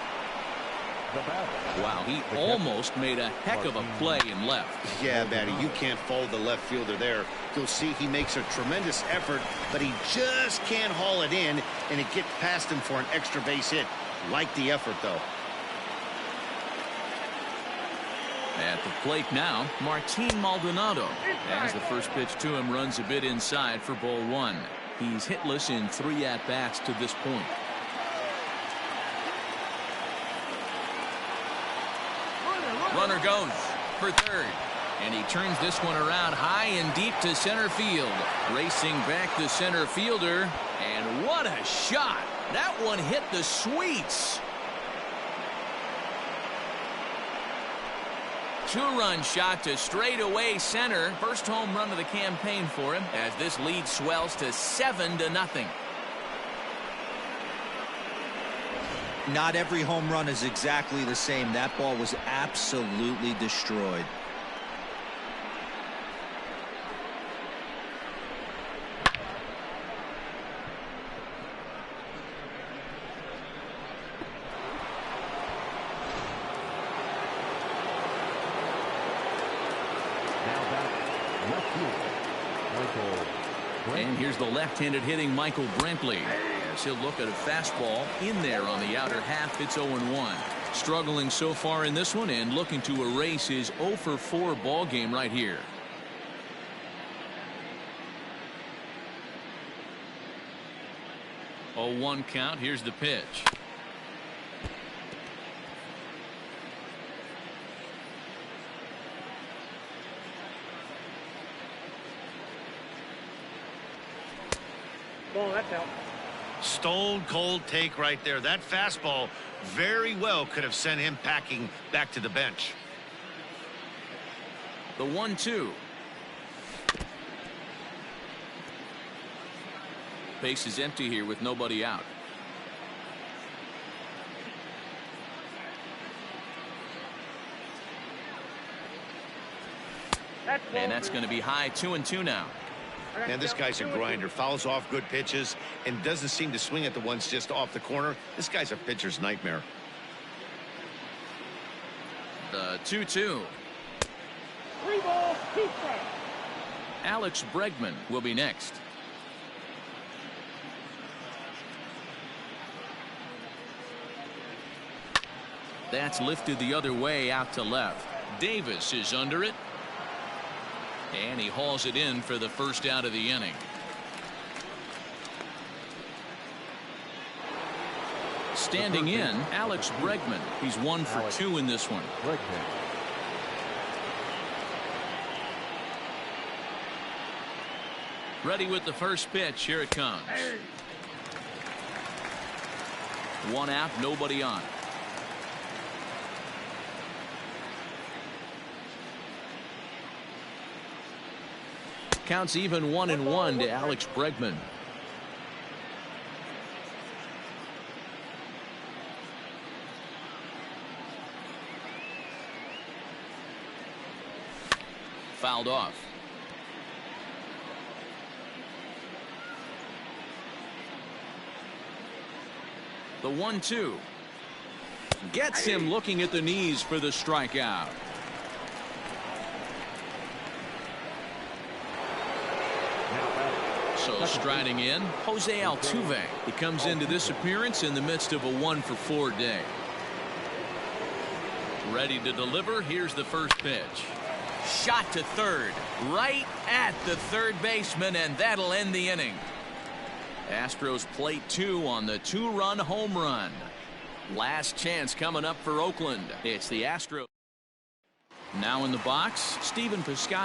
Wow, he almost made a heck of a play in left. Yeah, Matty, you can't fault the left fielder there. You'll see he makes a tremendous effort, but he just can't haul it in, and it gets past him for an extra base hit. Like the effort, though. At the plate now, Martin Maldonado. As the first pitch to him runs a bit inside for ball 1. He's hitless in 3 at-bats to this point. Runner goes for third. And he turns this one around high and deep to center field. Racing back the center fielder. And what a shot. That one hit the sweets. 2-run shot to straightaway center. First home run of the campaign for him as this lead swells to 7-0. Not every home run is exactly the same. That ball was absolutely destroyed. And here's the left-handed hitting Michael Brantley. As he'll look at a fastball in there on the outer half. It's 0-1. Struggling so far in this one and looking to erase his 0-for-4 ball game right here. Oh, 1 count. Here's the pitch. Ball, that's out. Stone cold take right there. That fastball very well could have sent him packing back to the bench. The 1-2. Base is empty here with nobody out. And that's going to be high. 2-2 now. And this guy's a grinder. Fouls off good pitches and doesn't seem to swing at the ones just off the corner. This guy's a pitcher's nightmare. The 2-2. 3 balls, 2 strikes. Alex Bregman will be next. That's lifted the other way out to left. Davis is under it. And he hauls it in for the first out of the inning. Standing in, Alex Bregman. He's 1 for 2 in this one. Ready with the first pitch. Here it comes. One out, nobody on. Counts even 1-1 to Alex Bregman. Fouled off. The 1-2 gets him looking at the knees for the strikeout. So striding in, Jose Altuve. He comes into this appearance in the midst of a 1-for-4 day. Ready to deliver. Here's the first pitch. Shot to third, right at the third baseman, and that'll end the inning. Astros plate 2 on the 2-run home run. Last chance coming up for Oakland. It's the Astros. Now in the box, Stephen Piscotty.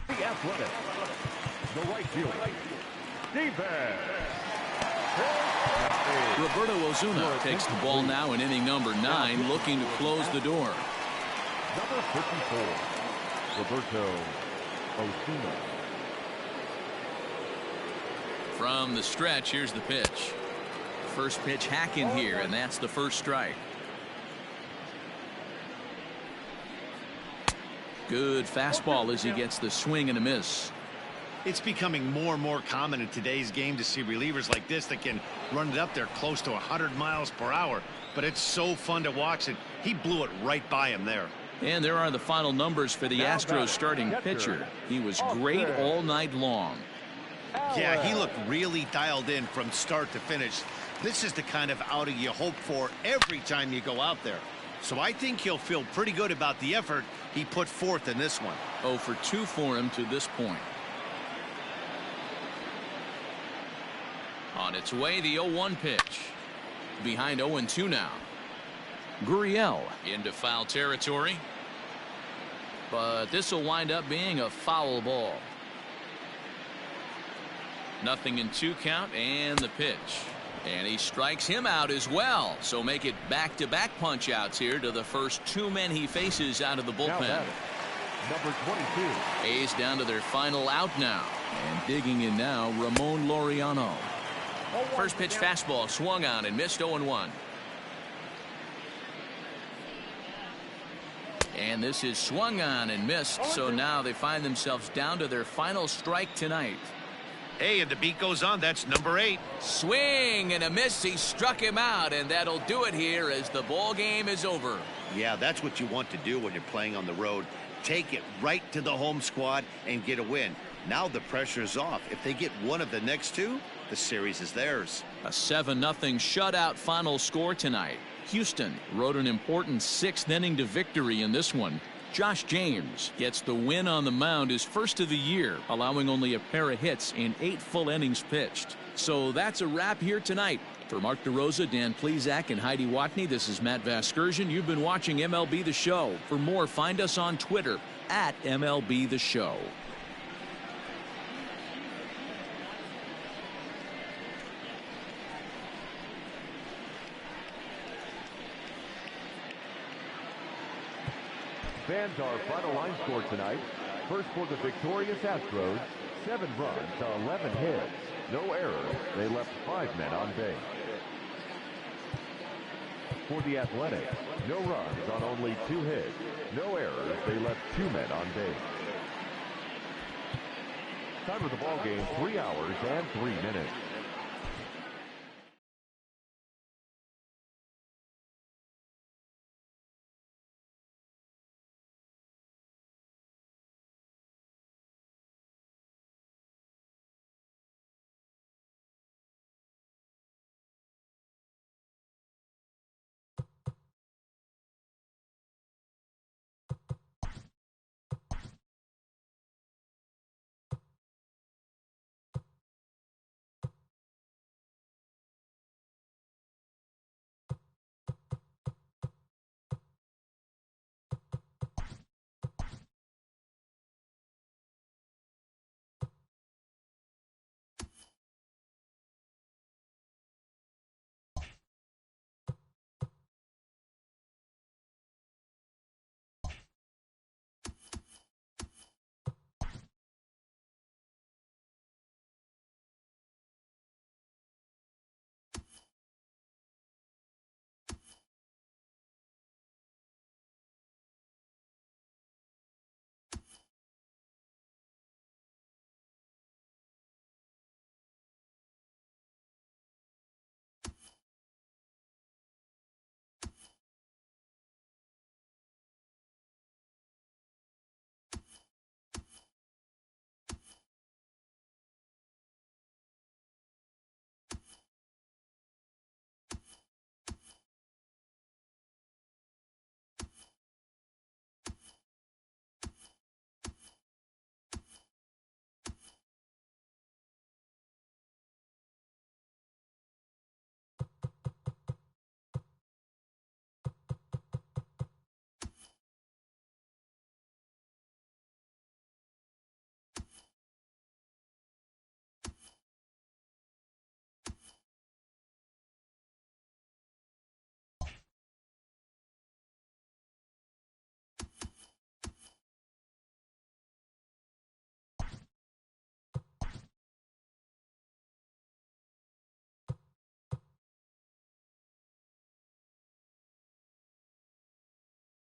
The Athletic. The right fielder. Defense. Roberto Ozuna takes the ball now in inning number 9, looking to close the door. Number 54, Roberto Ozuna. From the stretch, here's the pitch. First pitch hacking here, and that's the first strike. Good fastball as he gets the swing and a miss. It's becoming more and more common in today's game to see relievers like this that can run it up there close to 100 miles per hour. But it's so fun to watch it. He blew it right by him there. And there are the final numbers for the Astros starting pitcher. He was great all night long. Yeah, he looked really dialed in from start to finish. This is the kind of outing you hope for every time you go out there. So I think he'll feel pretty good about the effort he put forth in this one. 0 for 2 for him to this point. On its way, the 0-1 pitch. Behind 0-2 now. Gurriel into foul territory. But this will wind up being a foul ball. 0-2 count and the pitch. And he strikes him out as well. So make it back-to-back punch-outs here to the first 2 men he faces out of the bullpen. Number 22. A's down to their final out now. And digging in now, Ramon Laureano. First pitch fastball swung on and missed. 0-1. And this is swung on and missed. So now they find themselves down to their final strike tonight. Hey, and the beat goes on. That's number 8. Swing and a miss. He struck him out, and that'll do it here as the ball game is over. Yeah, that's what you want to do when you're playing on the road. Take it right to the home squad and get a win. Now the pressure's off. If they get one of the next 2, the series is theirs. A 7-0 shutout final score tonight. Houston rode an important 6th inning to victory in this one. Josh James gets the win on the mound, his first of the year, allowing only a pair of hits in 8 full innings pitched. So that's a wrap here tonight. For Mark DeRosa, Dan Plesac, and Heidi Watney, this is Matt Vasgersian. You've been watching MLB The Show. For more, find us on Twitter at MLB The Show. Fans, our final line score tonight. First for the victorious Astros, 7 runs, 11 hits, no errors. They left 5 men on base. For the Athletics, no runs on only 2 hits, no errors. They left 2 men on base. Time of the ball game, 3 hours and 3 minutes.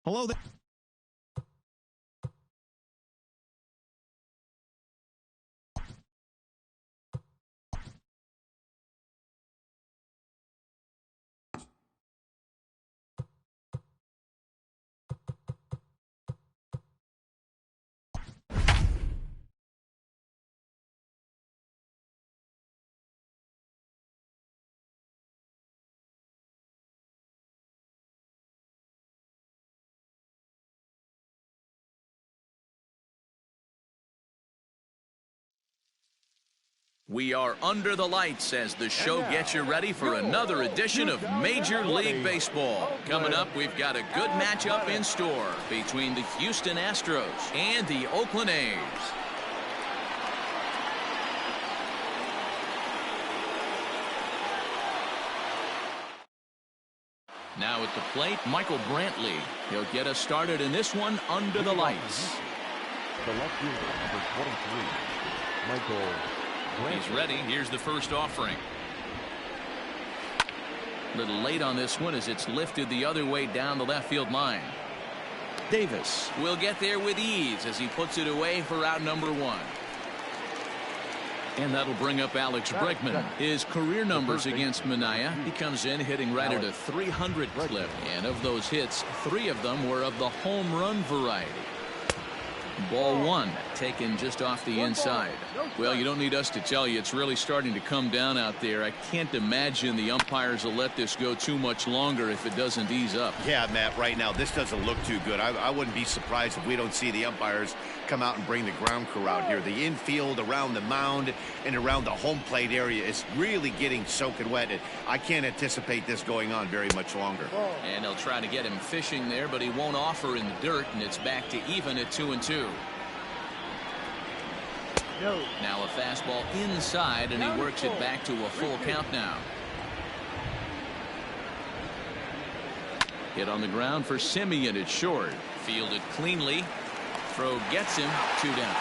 Hello there. We are under the lights as the show gets you ready for another edition of Major League Baseball. Coming up, we've got a good matchup in store between the Houston Astros and the Oakland A's. Now at the plate, Michael Brantley. He'll get us started in this one under the lights. The left fielder, number 23, Michael Brantley. He's ready. Here's the first offering. A little late on this one as it's lifted the other way down the left field line. Davis will get there with ease as he puts it away for out number one. And that'll bring up Alex Bregman. His career numbers against Mania. He comes in hitting right at a 300 clip. And of those hits, 3 of them were of the home run variety. Ball one, taken just off the inside. Well, you don't need us to tell you it's really starting to come down out there. I can't imagine the umpires will let this go too much longer if it doesn't ease up. Yeah, Matt, right now this doesn't look too good. I wouldn't be surprised if we don't see the umpires come out and bring the ground crew out here. The infield around the mound and around the home plate area is really getting soaking wet. And I can't anticipate this going on very much longer. And they'll try to get him fishing there, but he won't offer in the dirt, and it's back to even at 2-2. Now a fastball inside, and he works it back to a full count now. Hit on the ground for Semien at short. Fielded cleanly. Throw gets him. 2 down.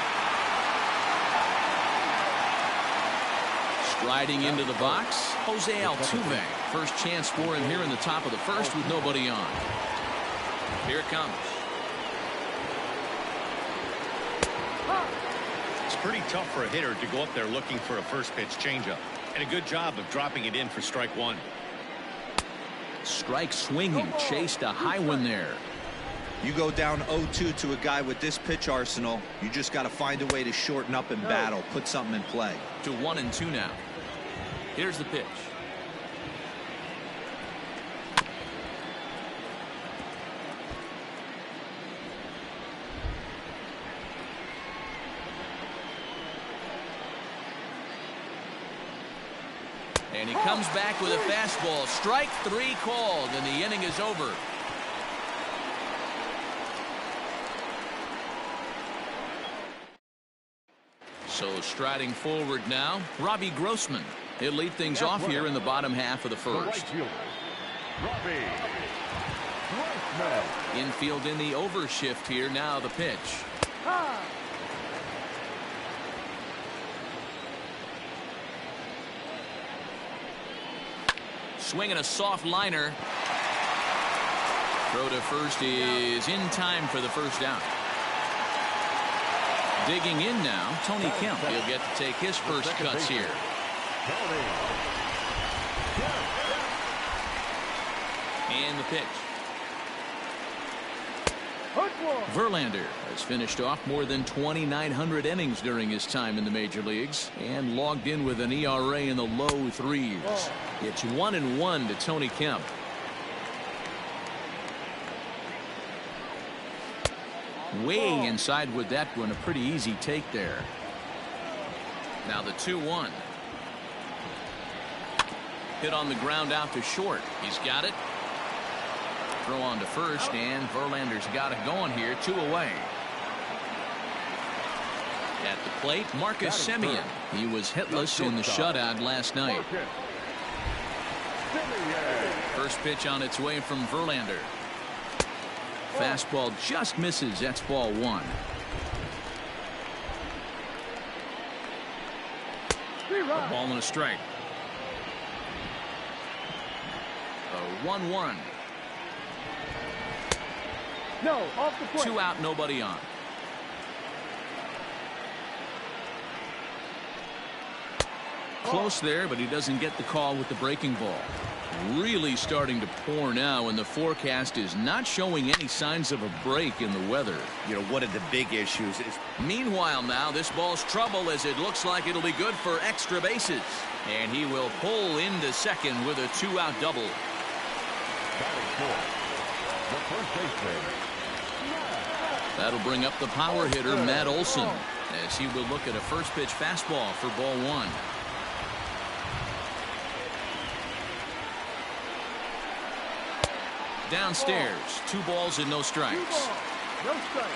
Striding into the box, Jose Altuve. First chance for him here in the top of the first with nobody on. Here it comes. It's pretty tough for a hitter to go up there looking for a first pitch changeup. And a good job of dropping it in for strike one. Strike swinging, chased a high one there. You go down 0-2 to a guy with this pitch arsenal, you just got to find a way to shorten up and battle, put something in play. To 1-2 now. Here's the pitch. And he comes back with a fastball. Strike 3 called, and the inning is over. So striding forward now, Robbie Grossman. He'll lead things off here in the bottom half of the first. Infield in the overshift here. Now the pitch. Swinging a soft liner. Throw to first is in time for the first out. Digging in now, Tony Kemp. He'll get to take his first cuts here. And the pitch. Verlander has finished off more than 2,900 innings during his time in the major leagues and logged in with an ERA in the low 3s. It's 1-1 to Tony Kemp. Way inside with that one. A pretty easy take there. Now the 2-1. Hit on the ground out to short. He's got it. Throw on to first, and Verlander's got it going here. 2 away. At the plate, Marcus Semien. He was hitless in the shutout last night. First pitch on its way from Verlander. Fastball just misses. That's ball 1. A ball and a strike. A 1-1. No, off the plate. 2 out, nobody on. Close there, but he doesn't get the call with the breaking ball. Really starting to pour now, and the forecast is not showing any signs of a break in the weather. You know, one of the big issues is... Meanwhile now, this ball's trouble as it looks like it'll be good for extra bases. And he will pull into second with a 2-out double. Batting fourth, the first baseman. That'll bring up the power hitter, Matt Olson, as he will look at a first pitch fastball for ball 1. Downstairs, 2 balls and no strikes. 2 balls, no strikes.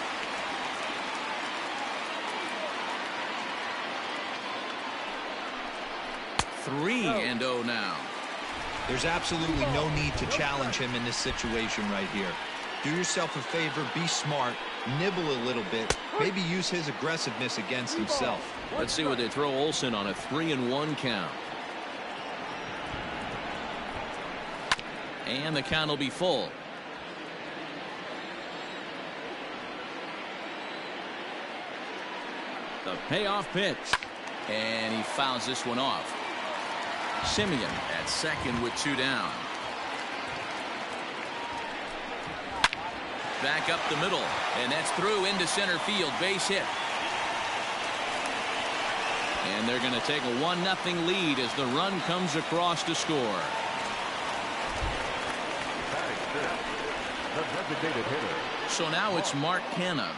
Three and 0 now. There's absolutely no need to challenge him in this situation right here. Do yourself a favor, be smart, nibble a little bit, maybe use his aggressiveness against himself. Let's see what they throw Olson on a 3-1 count. And the count will be full. The payoff pitch. And he fouls this one off. Semien at second with 2 down. Back up the middle. And that's through into center field. Base hit. And they're going to take a 1-0 lead as the run comes across to score. The designated hitter. So now it's Mark Canha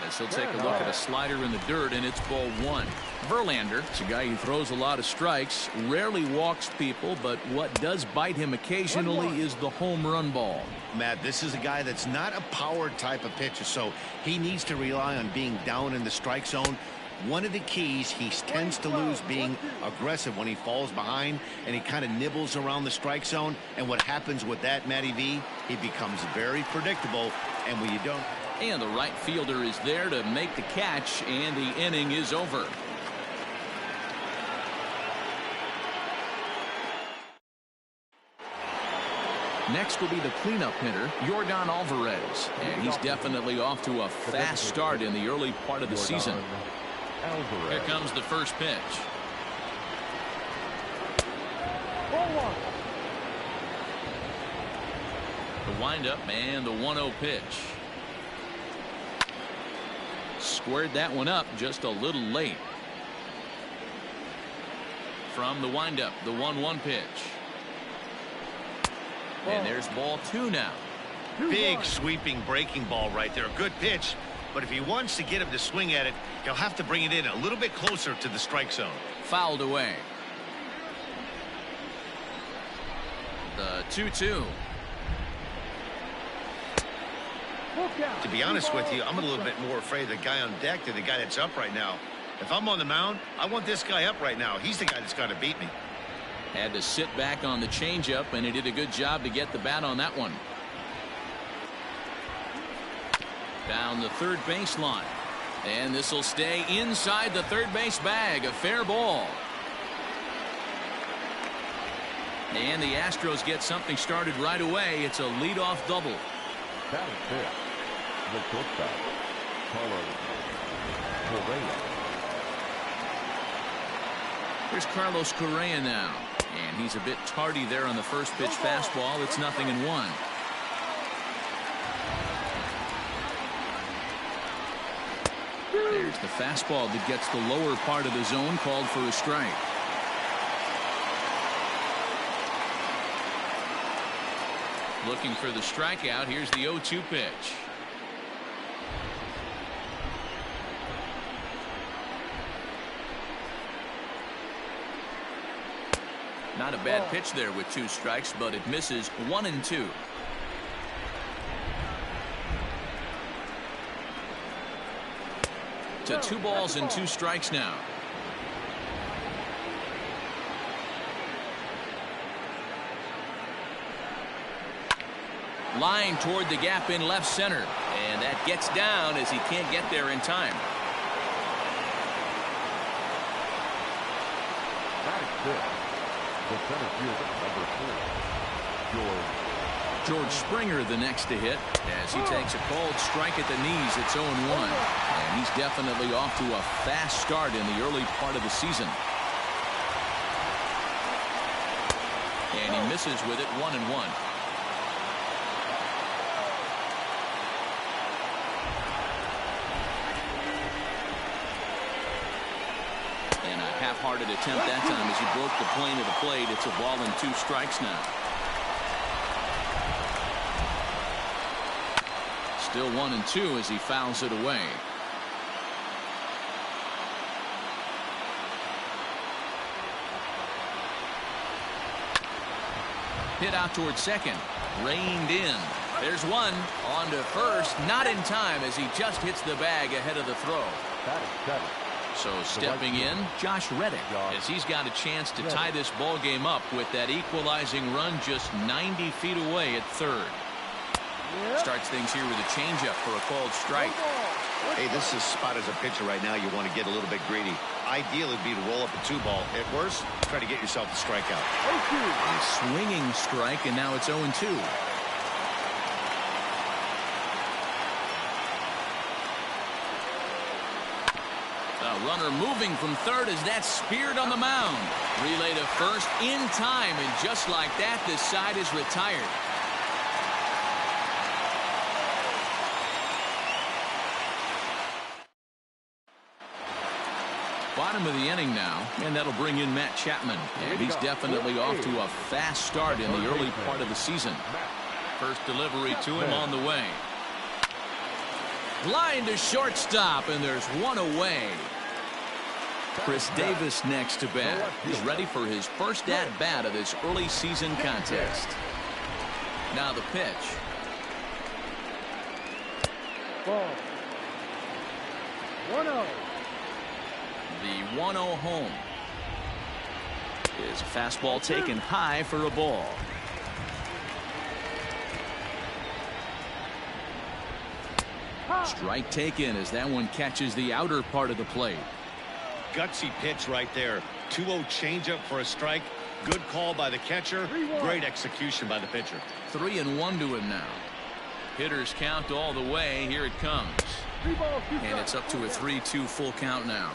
as he'll take a look at a slider in the dirt, and it's ball 1. Verlander, it's a guy who throws a lot of strikes, rarely walks people, but what does bite him occasionally is the home run ball. Matt, this is a guy that's not a power type of pitcher, so he needs to rely on being down in the strike zone. One of the keys, he tends to lose being aggressive when he falls behind and he kind of nibbles around the strike zone. And what happens with that, Matty V, he becomes very predictable. And when you don't. And the right fielder is there to make the catch, and the inning is over. Next will be the cleanup hitter, Yordan Alvarez, and he's definitely off to a fast start in the early part of the season. Here comes the first pitch. Ball 1. The windup and the 1-0 pitch. Squared that one up just a little late. From the windup, the 1-1 pitch. And there's ball 2 now. Big sweeping breaking ball right there. Good pitch. But if he wants to get him to swing at it, he'll have to bring it in a little bit closer to the strike zone. Fouled away. The 2-2. To be honest with you, I'm a little bit more afraid of the guy on deck than the guy that's up right now. If I'm on the mound, I want this guy up right now. He's the guy that's got to beat me. Had to sit back on the changeup, and he did a good job to get the bat on that one. Down the third baseline. And this will stay inside the third base bag. A fair ball. And the Astros get something started right away. It's a leadoff double. Batting fifth, the shortstop, Correa. Here's Carlos Correa now. And he's a bit tardy there on the first pitch fastball. It's 0-1. There's the fastball that gets the lower part of the zone, called for a strike. Looking for the strikeout. Here's the 0-2 pitch. Not a bad pitch there with 2 strikes, but it misses. 1-2. To 2 balls and 2 strikes now. Line toward the gap in left center, and that gets down as he can't get there in time. Batting fifth, the center fielder, number 4, George George Springer the next to hit as he takes a cold strike at the knees. It's 0-1. And he's definitely off to a fast start in the early part of the season. And he misses with it, 1-1. And a half-hearted attempt that time as he broke the plane of the plate. It's a ball and 2 strikes now. Still 1-2 as he fouls it away. Hit out towards second. Reined in. There's one. On to first. Not in time as he just hits the bag ahead of the throw. So stepping in, Josh Reddick, as he's got a chance to tie this ball game up with that equalizing run just 90 feet away at third. Starts things here with a changeup for a called strike. Hey, this is spot as a pitcher right now. You want to get a little bit greedy. Ideal would be to roll up a 2-ball. At worst, try to get yourself a strikeout. A swinging strike, and now it's 0-2. A runner moving from third as that's speared on the mound. Relay to first in time, and just like that, this side is retired. Bottom of the inning now, and that'll bring in Matt Chapman. And he's definitely off to a fast start in the early part of the season. First delivery to him on the way. Line to shortstop, and there's one away. Chris Davis next to bat. He's ready for his first at-bat of this early season contest. Now the pitch. Ball. 1-0. The 1-0 home. Is a fastball taken high for a ball. Strike taken as that one catches the outer part of the plate. Gutsy pitch right there. 2-0 changeup for a strike. Good call by the catcher. Great execution by the pitcher. 3-1 to him now. Hitters count all the way. Here it comes. And it's up to a 3-2 full count now.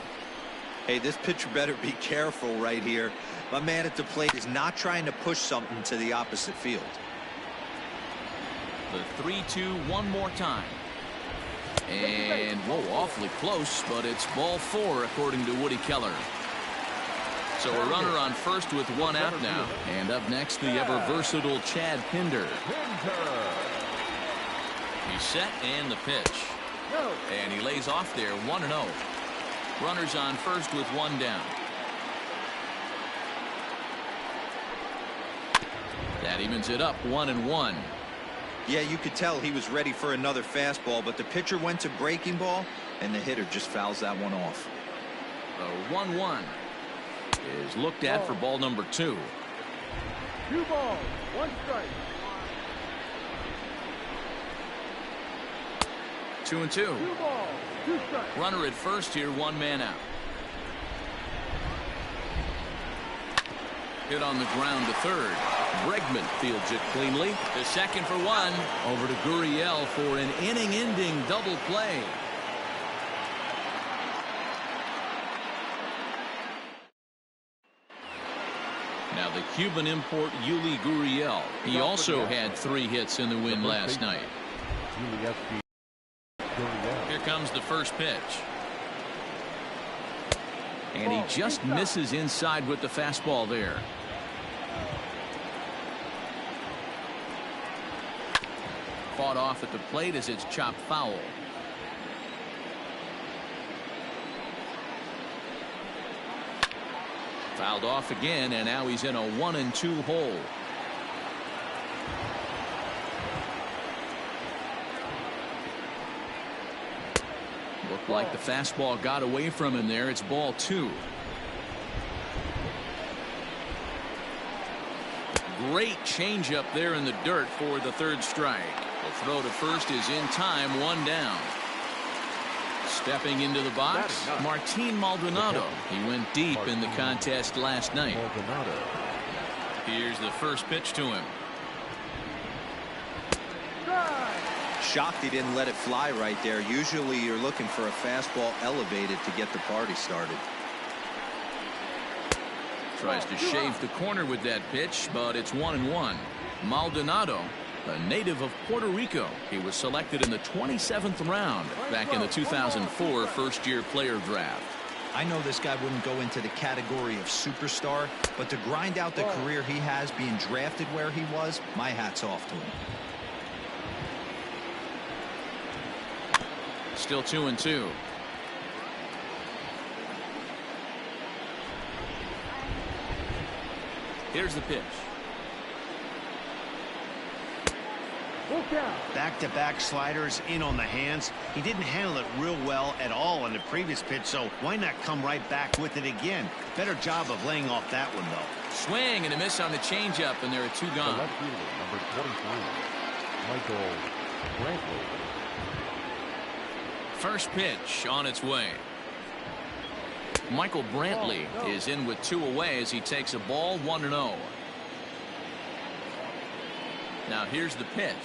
Hey, this pitcher better be careful right here. My man at the plate is not trying to push something to the opposite field. The 3-2 one more time. And, whoa, awfully close, but it's ball 4 according to Woody Keller. So a runner on first with 1 out now. And up next, the ever-versatile Chad Pinder. He's set and the pitch. And he lays off there, 1-0. Runners on first with 1 down. That evens it up, 1-1. Yeah, you could tell he was ready for another fastball, but the pitcher went to breaking ball, and the hitter just fouls that one off. The 1-1 is looked at for ball number 2. 2 balls, 1 strike. 2-2. 2 balls, 2 strikes. Runner at first here, 1 man out. Hit on the ground to third. Bregman fields it cleanly. The second for 1. Over to Gurriel for an inning-ending double play. Now the Cuban import Yuli Gurriel. He also had 3 hits in the win last night. Here comes the first pitch. And he just misses inside with the fastball there. Fought off at the plate as it's chopped foul. Fouled off again, and now he's in a 1-2 hole. Looked like the fastball got away from him there. It's ball 2. Great changeup there in the dirt for the 3rd strike. The throw to first is in time, 1 down. Stepping into the box, Martin Maldonado. He went deep in the contest last night. Here's the first pitch to him. Shocked he didn't let it fly right there. Usually you're looking for a fastball elevated to get the party started. Tries to shave the corner with that pitch, but it's 1-1. Maldonado, a native of Puerto Rico. He was selected in the 27th round back in the 2004 first-year player draft. I know this guy wouldn't go into the category of superstar, but to grind out the career he has being drafted where he was, my hat's off to him. Still 2-2. Here's the pitch. Back-to-back sliders in on the hands. He didn't handle it real well at all on the previous pitch, so why not come right back with it again? Better job of laying off that one, though. Swing and a miss on the changeup, and there are two gone. The left fielder, number 23, Michael Brantley. First pitch on its way. Michael Brantley is in with 2 away as he takes a ball 1-0. Now here's the pitch.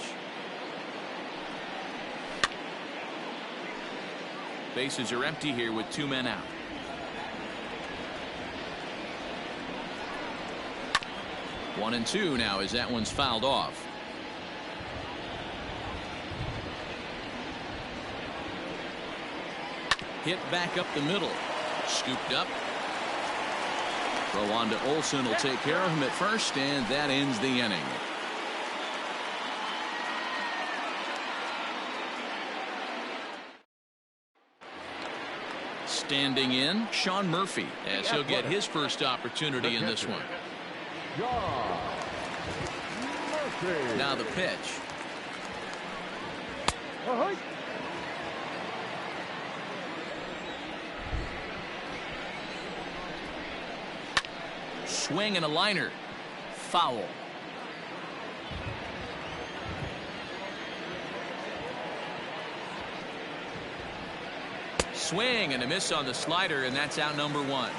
Bases are empty here with 2 men out. One and two now as that one's fouled off. Hit back up the middle. Scooped up. Throw on to Olsen will take care of him at first, and that ends the inning. Standing in, Sean Murphy, as he'll get his first opportunity in this one. Now the pitch. Swing and a liner. Foul. Swing and a miss on the slider, and that's out number 1.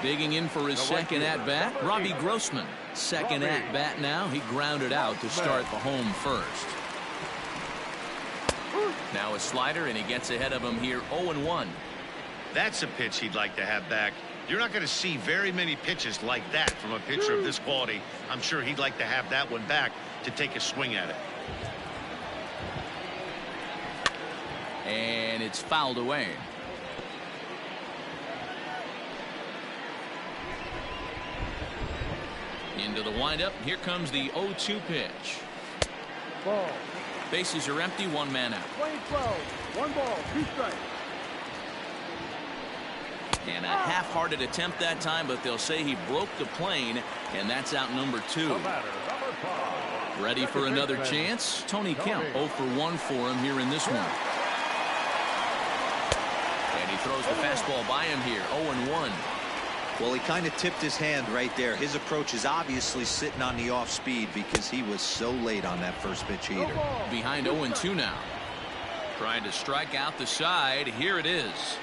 Digging in for his second at-bat, Robbie Grossman. Second at-bat now. He grounded out to start the home first. Now a slider, and he gets ahead of him here 0-1. That's a pitch he'd like to have back. You're not going to see very many pitches like that from a pitcher of this quality. I'm sure he'd like to have that one back to take a swing at it. And it's fouled away. Into the windup. Here comes the 0-2 pitch. Ball. Bases are empty. 1 man out. 20-12. 1 ball, 2 strikes. And a half-hearted attempt that time, but they'll say he broke the plane, and that's out number 2. Ready for another chance? Tony Kemp 0 for 1 for him here in this one. And he throws the fastball by him here, 0-1. Well, he kind of tipped his hand right there. His approach is obviously sitting on the off speed because he was so late on that first pitch heater. Behind 0-2 now. Trying to strike out the side. Here it is.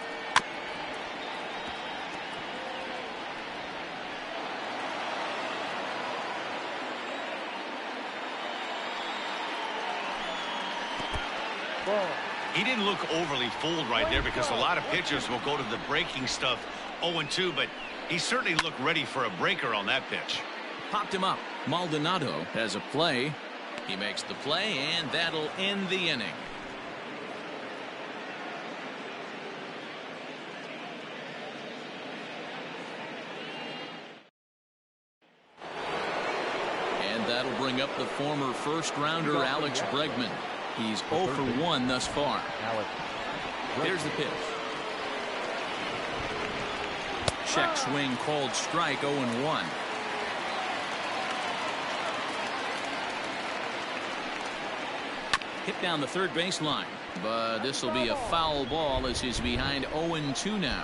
He didn't look overly fooled right there because a lot of pitchers will go to the breaking stuff 0-2, but he certainly looked ready for a breaker on that pitch. Popped him up. Maldonado has a play. He makes the play, and that'll end the inning. And that'll bring up the former first-rounder Alex Bregman. He's 0 for 1 thus far. Here's the pitch. Check swing called strike, 0-1. Hit down the third baseline, but this will be a foul ball as he's behind 0-2 now.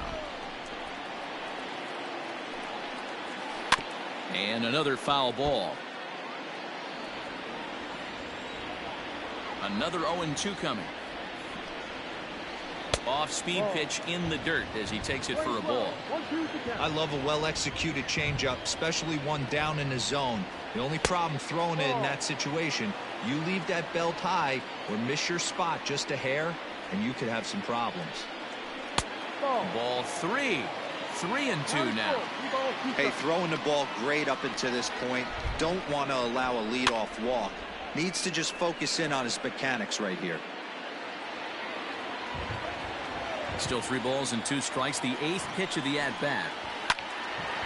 And another foul ball. Another 0-2 coming. Off-speed pitch in the dirt as he takes it for a ball. I love a well-executed changeup, especially one down in the zone. The only problem throwing it in that situation, you leave that belt high or miss your spot just a hair, and you could have some problems. Ball 3. 3-2 now. Hey, throwing the ball great up until this point. Don't want to allow a leadoff walk. Needs to just focus in on his mechanics right here. Still 3 balls and 2 strikes. The 8th pitch of the at-bat.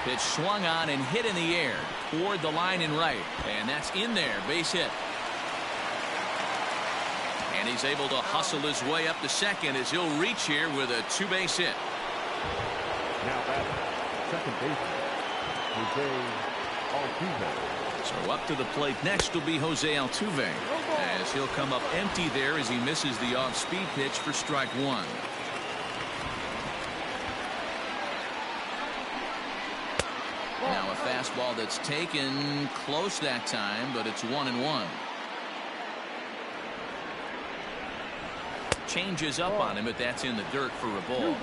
Pitch swung on and hit in the air toward the line and right. And that's in there. Base hit. And he's able to hustle his way up to second as he'll reach here with a 2-base hit. Now batting, second baseman, Jose Altuve. So up to the plate next will be Jose Altuve, as he'll come up empty there as he misses the off-speed pitch for strike 1. Now a fastball that's taken close that time, but it's 1-1. Changes up on him, but that's in the dirt for a ball.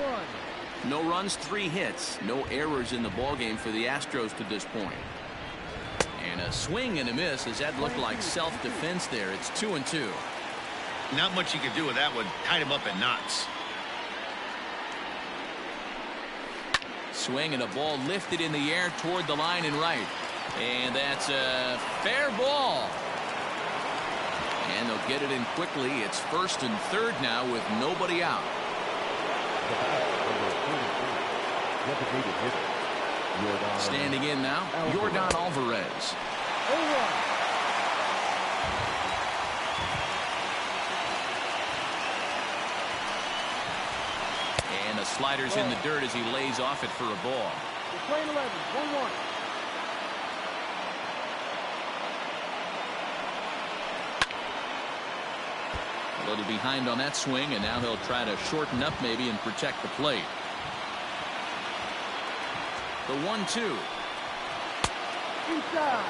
No runs, 3 hits. No errors in the ballgame for the Astros to this point. And a swing and a miss, as that looked like self-defense there. It's 2-2. Not much you can do with that one. Tied him up in knots. Swing and a ball lifted in the air toward the line and right. And that's a fair ball. And they'll get it in quickly. It's 1st and 3rd now with nobody out. Standing in now, Yordan Alvarez. And the slider's in the dirt as he lays off it for a ball. Playing 11, 1-1. A little behind on that swing, and now he'll try to shorten up maybe and protect the plate. The 1-2. Inside.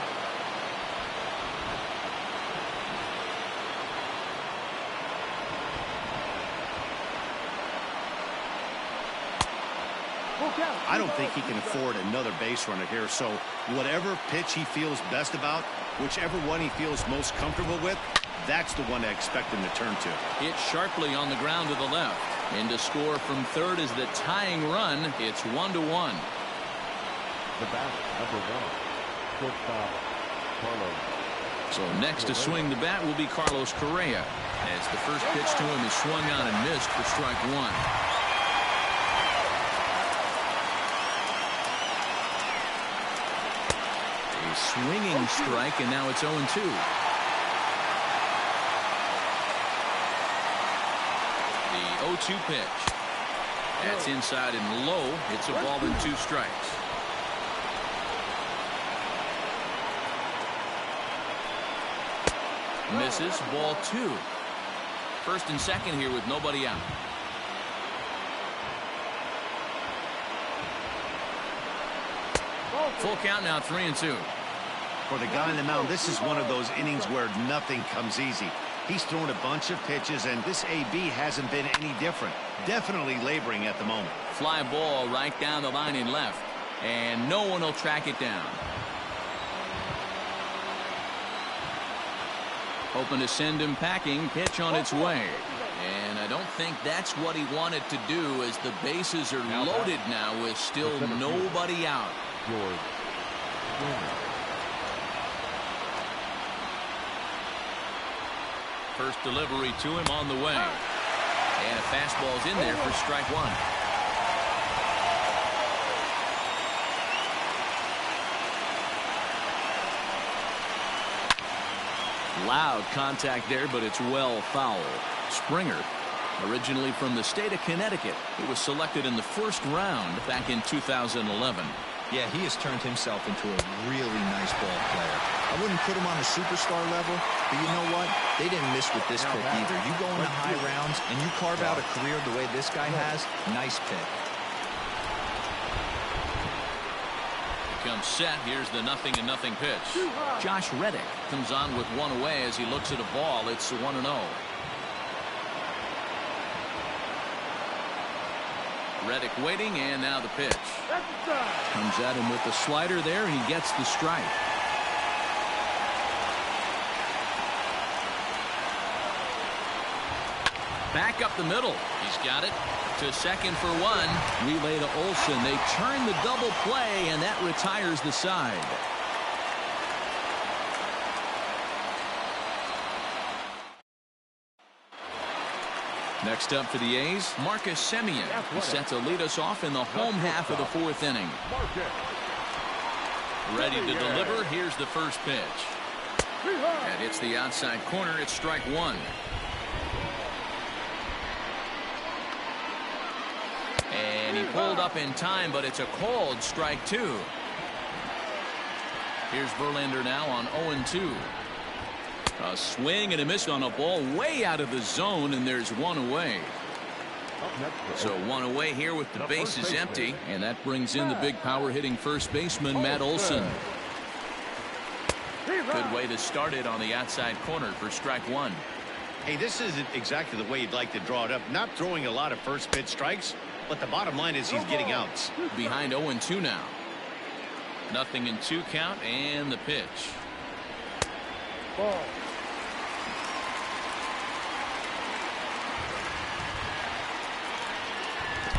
I don't think he can afford another base runner here, so whatever pitch he feels best about, whichever one he feels most comfortable with, that's the one I expect him to turn to. Hit sharply on the ground to the left. And to score from third is the tying run. It's 1-1. The bat, number 1, shortstop, Carlos. So next to swing the bat will be Carlos Correa, as the first pitch to him is swung on and missed for strike 1. A swinging strike, and now it's 0-2. The 0-2 pitch. That's inside and low. It's a ball and 2 strikes. Misses, ball 2. 1st and 2nd here with nobody out. Full count now, 3-2. For the guy on the mound, this is one of those innings where nothing comes easy. He's thrown a bunch of pitches, and this AB hasn't been any different. Definitely laboring at the moment. Fly ball right down the line and left, and no one will track it down. Hoping to send him packing. Pitch on its way. And I don't think that's what he wanted to do, as the bases are loaded now with still nobody out. First delivery to him on the way. And a fastball's in there for strike 1. Loud contact there, but it's well foul. Springer, originally from the state of Connecticut, he was selected in the 1st round back in 2011. Yeah, he has turned himself into a really nice ball player. I wouldn't put him on a superstar level, but you know what? They didn't miss with this pick either. You go into high rounds and you carve out a career the way this guy has, nice pick. Comes set. Here's the 0-0 pitch. Josh Reddick comes on with 1 away as he looks at a ball. It's 1-0. Reddick waiting, and now the pitch. Comes at him with the slider there, and he gets the strike. Back up the middle. He's got it to second for one. Relay to Olsen. They turn the double play, and that retires the side. Next up for the A's, Marcus Semien. He's set to lead us off in the home half of the fourth inning. Ready to deliver. Here's the first pitch. And it's the outside corner. It's strike one. And he pulled up in time, but it's a called strike two. Here's Verlander now on 0-2. A swing and a miss on a ball way out of the zone, and there's one away. So one away here with the bases empty, and that brings in the big power hitting first baseman Matt Olson. Good way to start it on the outside corner for strike one. Hey, this isn't exactly the way you'd like to draw it up. Not throwing a lot of first pitch strikes, but the bottom line is he's getting outs. Behind 0-2 now. Nothing in 2 count, and the pitch. Ball.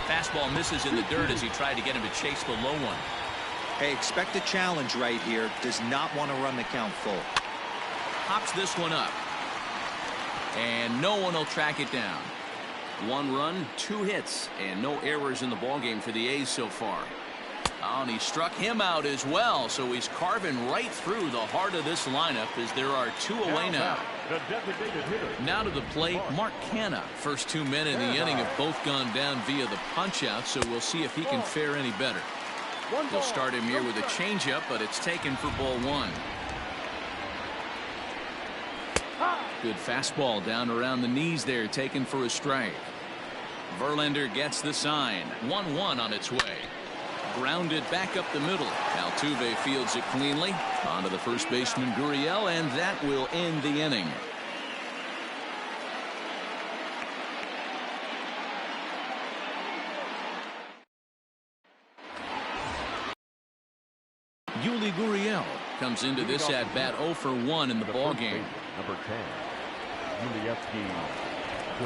Fastball misses in the dirt as he tried to get him to chase the low one. Hey, expect a challenge right here. Does not want to run the count full. Hops this one up. And no one will track it down. 1 run, 2 hits, and no errors in the ballgame for the A's so far. Oh, and he struck him out as well, so he's carving right through the heart of this lineup as there are 2 away now. Now to the plate, Mark Canha. First 2 men in the inning have both gone down via the punch-out, so we'll see if he can fare any better. They'll start him here with a changeup, but it's taken for ball 1. Good fastball down around the knees there, taken for a strike. Verlander gets the sign. 1-1 on its way. Grounded back up the middle. Altuve fields it cleanly. On to the first baseman Gurriel, and that will end the inning. Yuli Gurriel comes into this at bat 0 for 1 in the ball game. Number 10.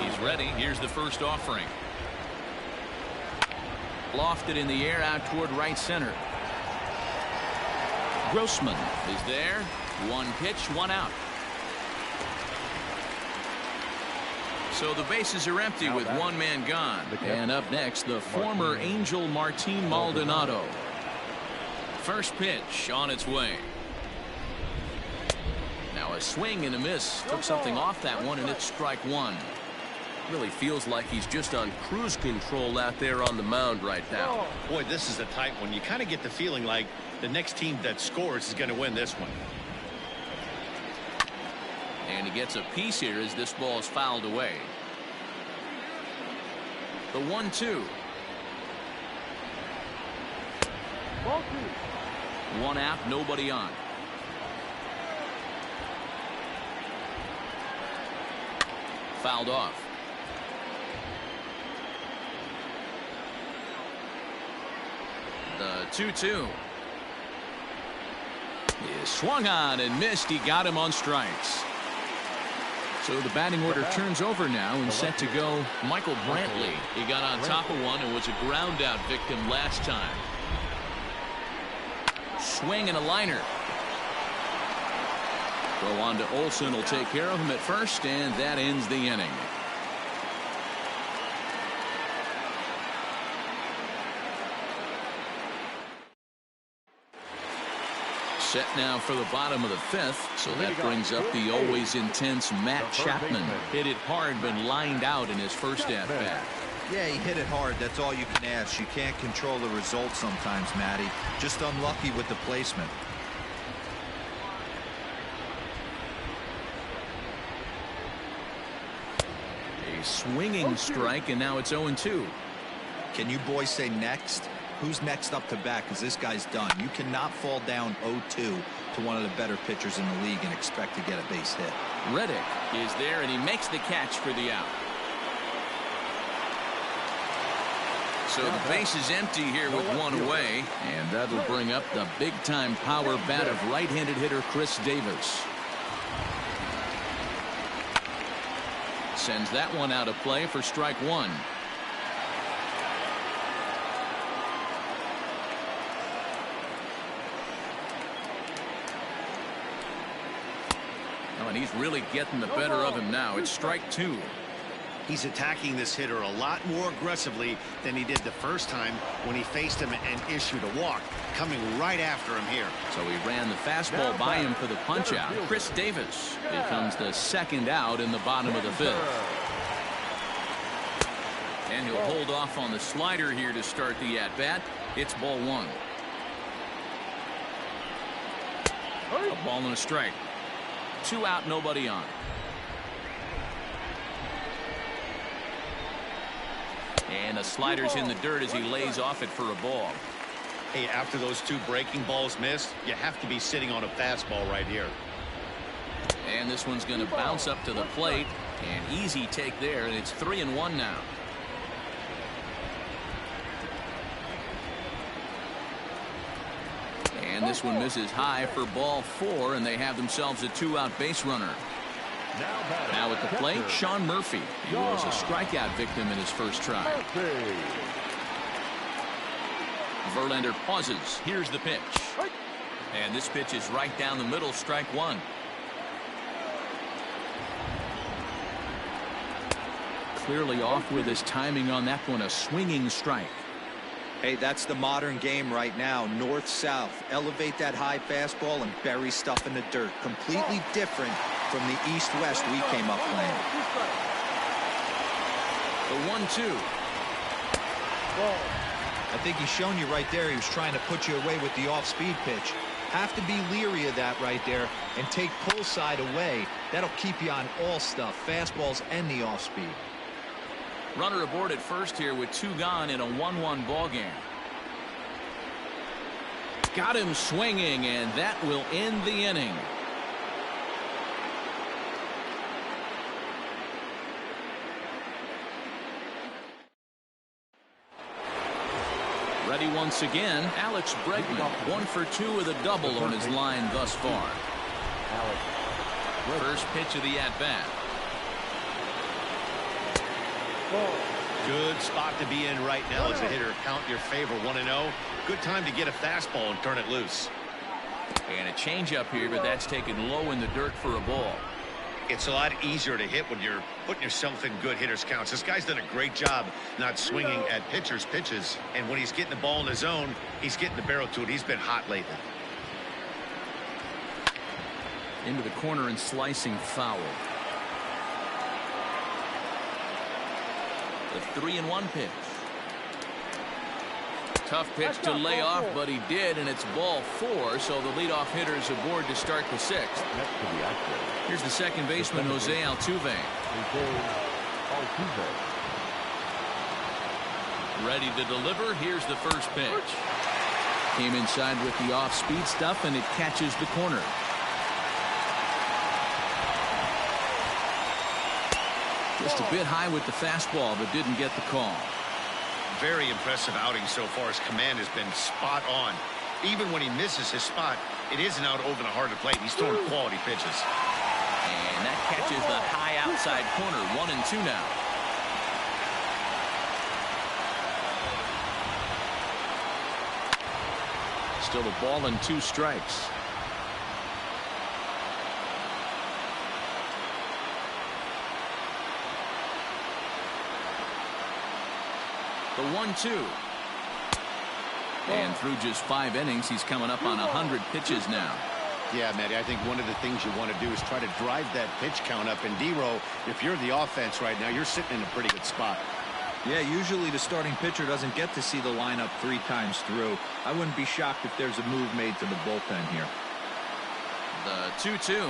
He's ready. Here's the first offering. Lofted in the air out toward right center. Grossman is there. 1 pitch, 1 out. So the bases are empty with 1 man gone. And up next, the former Angel Martin Maldonado. First pitch on its way. Now a swing and a miss. Took something off that one, and it's strike 1. Really feels like he's just on cruise control out there on the mound right now. Boy, this is a tight one. You kind of get the feeling like the next team that scores is going to win this one. And he gets a piece here as this ball is fouled away. The 1-2. Ball 2. 1 out, nobody on. Fouled off. The 2-2. He swung on and missed. He got him on strikes. So the batting order turns over now and set to go Michael Brantley. He got on top of one and was a ground out victim last time. Swing and a liner. Go on to Olsen. Will take care of him at first, and that ends the inning. Set now for the bottom of the 5th, so that brings up the always intense Matt Chapman. Hit it hard, but lined out in his first at-bat. Yeah, he hit it hard. That's all you can ask. You can't control the result sometimes, Matty. Just unlucky with the placement. A swinging strike, and now it's 0-2. Can you boys say next? Who's next up to bat? Because this guy's done. You cannot fall down 0-2 to one of the better pitchers in the league and expect to get a base hit. Reddick is there, and he makes the catch for the out. So the base is empty here with 1 away, and that'll bring up the big-time power bat of right-handed hitter Chris Davis. sends that one out of play for strike one. Oh, and he's really getting the better of him now. It's strike two. He's attacking this hitter a lot more aggressively than he did the first time when he faced him and issued a walk, coming right after him here. So he ran the fastball by him for the punch out. Chris Davis becomes the second out in the bottom of the fifth. And he'll hold off on the slider here to start the at bat. It's ball one. A ball and a strike. 2 out, nobody on. And the slider's in the dirt as he lays off it for a ball. Hey, after those 2 breaking balls missed, you have to be sitting on a fastball right here. And this one's going to bounce up to the plate. An easy take there, and it's 3-1 now. And this one misses high for ball 4, and they have themselves a 2-out base runner. Now at the plate, Sean Murphy. He was a strikeout victim in his first try. Verlander pauses. Here's the pitch. And this pitch is right down the middle, strike one. Clearly off with his timing on that one, a swinging strike. Hey, that's the modern game right now. North-south. Elevate that high fastball and bury stuff in the dirt. Completely different from the east-west we came up playing. The 1-2. I think he's shown you right there. He was trying to put you away with the off-speed pitch. Have to be leery of that right there and take pull side away. That'll keep you on all stuff, fastballs and the off-speed. Runner aboard at first here with 2 gone in a 1-1 ball game. Got him swinging, and that will end the inning. Ready once again, Alex Bregman, 1 for 2 with a double on his line thus far. First pitch of the at-bat. Good spot to be in right now as a hitter. Count your favor, 1-0. Good time to get a fastball and turn it loose. And a changeup here, but that's taken low in the dirt for a ball. It's a lot easier to hit when you're putting yourself in good hitters counts. This guy's done a great job not swinging at pitchers' pitches. And when he's getting the ball in his zone, he's getting the barrel to it. He's been hot lately. Into the corner and slicing foul. The 3-1 pitch. Tough pitch to lay off, but he did, and it's ball 4, so the leadoff hitter is aboard to start the 6th. Here's the second baseman, Jose Altuve. Ready to deliver. Here's the first pitch. Came inside with the off-speed stuff, and it catches the corner. Just a bit high with the fastball, but didn't get the call. Very impressive outing so far. His command has been spot on. Even when he misses his spot, it isn't out over the heart of the plate. He's throwing quality pitches. And that catches the high outside corner. 1-2 now. Still a ball and 2 strikes. The 1-2. And through just 5 innings, he's coming up on 100 pitches now. Yeah, Matty, I think one of the things you want to do is try to drive that pitch count up. And D-Row, if you're the offense right now, you're sitting in a pretty good spot. Yeah, usually the starting pitcher doesn't get to see the lineup 3 times through. I wouldn't be shocked if there's a move made to the bullpen here. The 2-2.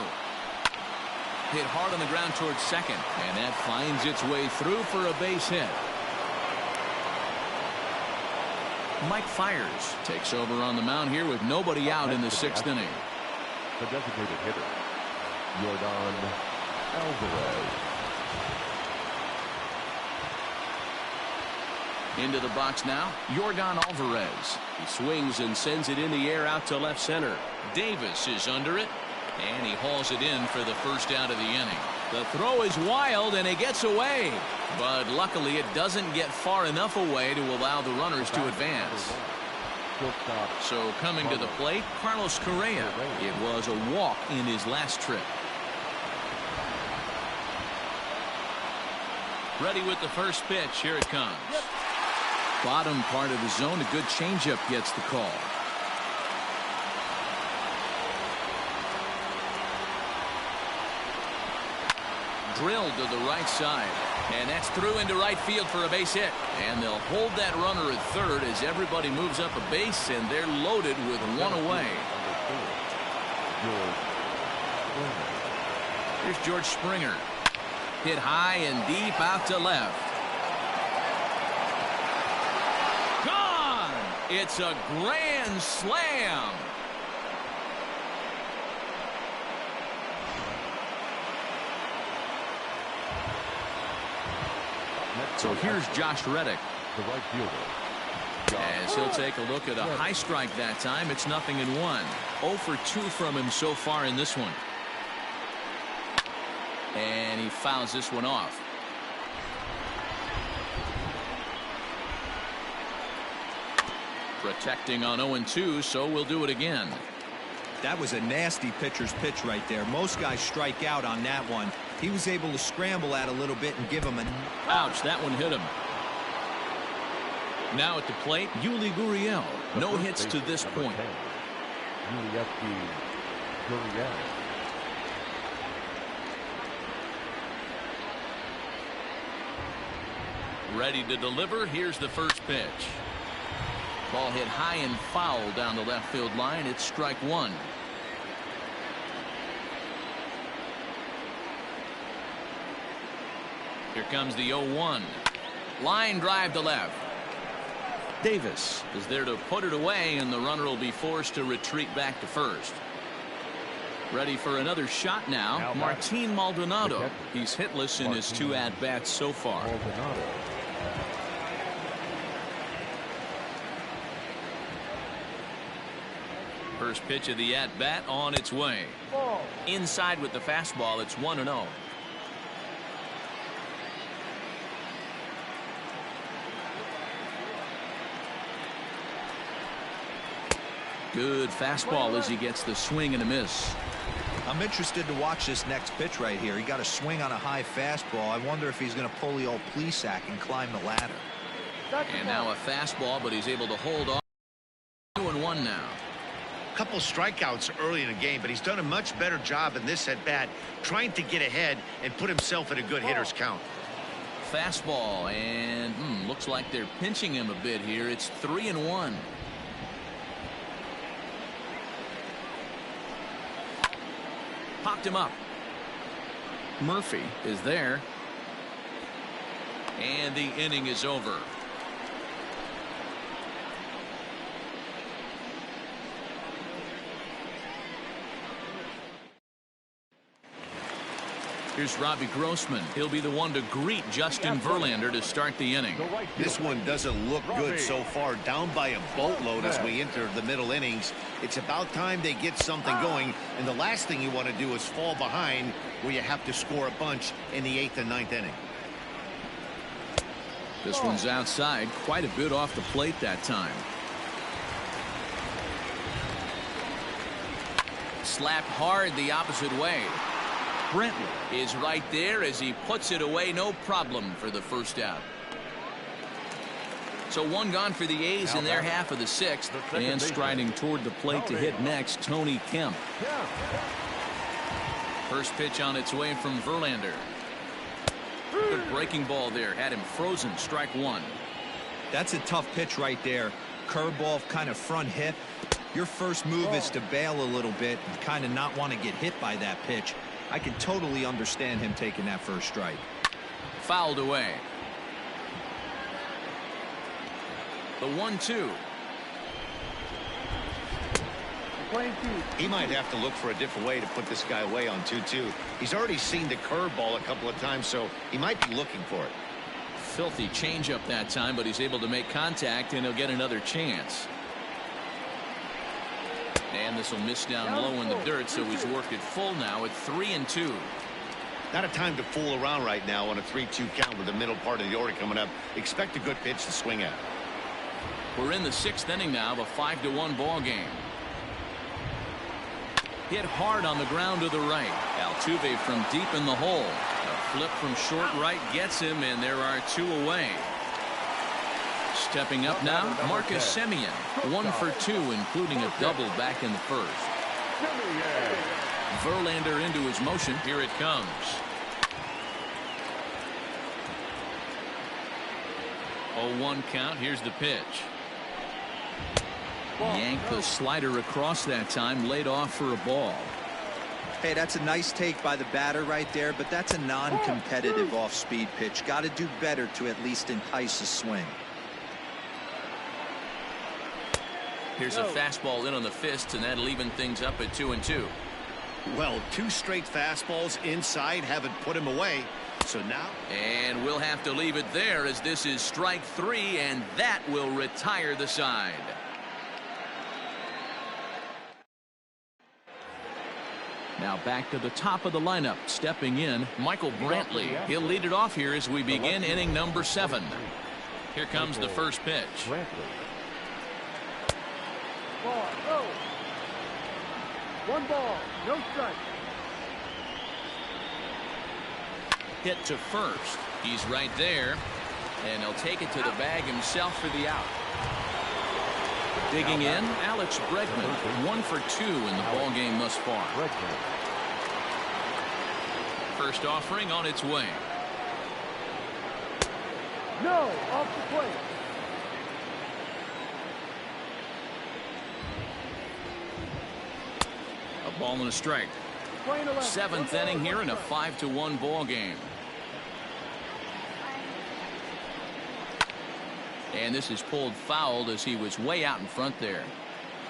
Hit hard on the ground towards second, and that finds its way through for a base hit. Mike Fiers takes over on the mound here with nobody out in the 6th inning. The designated hitter, Yordan Alvarez. Into the box now, Yordan Alvarez. He swings and sends it in the air out to left center. Davis is under it, and he hauls it in for the first out of the inning. The throw is wild, and it gets away. But luckily, it doesn't get far enough away to allow the runners to advance. So coming to the plate, Carlos Correa. It was a walk in his last trip. Ready with the first pitch. Here it comes. Bottom part of the zone. A good changeup gets the call. Drilled to the right side. And that's through into right field for a base hit. And they'll hold that runner at third as everybody moves up a base, and they're loaded with one away. Here's George Springer. Hit high and deep out to left. Gone! It's a grand slam. So here's Josh Reddick. The right fielder. As he'll take a look at a high strike that time. It's 0-1. 0 for 2 from him so far in this one. And he fouls this one off. Protecting on 0-2, so we'll do it again. That was a nasty pitcher's pitch right there. Most guys strike out on that one. He was able to scramble at a little bit and give him a... Ouch, that one hit him. Now at the plate, Yuli Gurriel. No hits to this point. Yuli Gurriel. Ready to deliver. Here's the first pitch. Ball hit high and foul down the left field line. It's strike one. Here comes the 0-1. Line drive to left. Davis is there to put it away, and the runner will be forced to retreat back to first. Ready for another shot now. Martin Maldonado. He's hitless in his 2 at-bats so far. First pitch of the at-bat on its way. Inside with the fastball. It's 1-0. Good fastball as he gets the swing and a miss. I'm interested to watch this next pitch right here. He got a swing on a high fastball. I wonder if he's going to pull the old Plesac and climb the ladder. And now a fastball, but he's able to hold off. 2-1 now. A couple strikeouts early in the game, but he's done a much better job in this at bat trying to get ahead and put himself in a good hitter's count. Fastball, and looks like they're pinching him a bit here. It's 3-1. Popped him up. Murphy is there. And the inning is over. Here's Robbie Grossman. He'll be the one to greet Justin Verlander to start the inning. This one doesn't look good so far. Down by a boatload as we enter the middle innings. It's about time they get something going. And the last thing you want to do is fall behind where you have to score a bunch in the 8th and 9th inning. This one's outside. Quite a bit off the plate that time. Slapped hard the opposite way. Brantley is right there as he puts it away. No problem for the first out. So one gone for the A's in their half of the 6th. And striding toward the plate to hit next, Tony Kemp. First pitch on its way from Verlander. Good breaking ball there. Had him frozen. Strike one. That's a tough pitch right there. Curveball, kind of front hip. Your first move is to bail a little bit and kind of not want to get hit by that pitch. I can totally understand him taking that first strike. Fouled away. The 1-2. He might have to look for a different way to put this guy away on 2-2. He's already seen the curveball a couple of times, so he might be looking for it. Filthy changeup that time, but he's able to make contact, and he'll get another chance. And this will miss down low in the dirt, so he's worked it full now at 3-2. Not a time to fool around right now on a 3-2 count with the middle part of the order coming up. Expect a good pitch to swing at. We're in the 6th inning now of a 5-1 ball game. Hit hard on the ground to the right. Altuve from deep in the hole. A flip from short right gets him, and there are 2 away. Stepping up now, Marcus Semien, 1 for 2, including a double back in the first. Verlander into his motion. Here it comes. Oh, 1 count. Here's the pitch. Yanked the slider across that time, laid off for a ball. Hey, that's a nice take by the batter right there, but that's a non-competitive off-speed pitch. Got to do better to at least entice a swing. Here's a fastball in on the fists, and that'll even things up at 2-2. Well, 2 straight fastballs inside haven't put him away. So now. And we'll have to leave it there, as this is strike 3, and that will retire the side. Now back to the top of the lineup. Stepping in, Michael Brantley. He'll lead it off here as we begin inning number 7. Here comes the first pitch. Ball, go. 1 ball, no strike. Hit to first. He's right there, and he'll take it to the bag himself for the out. Digging in, Alex Bregman, 1 for 2 in the ball game thus far. First offering on its way. No, off the plate. A ball and a strike. 7th inning here in a 5-1 ball game. And this is pulled fouled as he was way out in front there.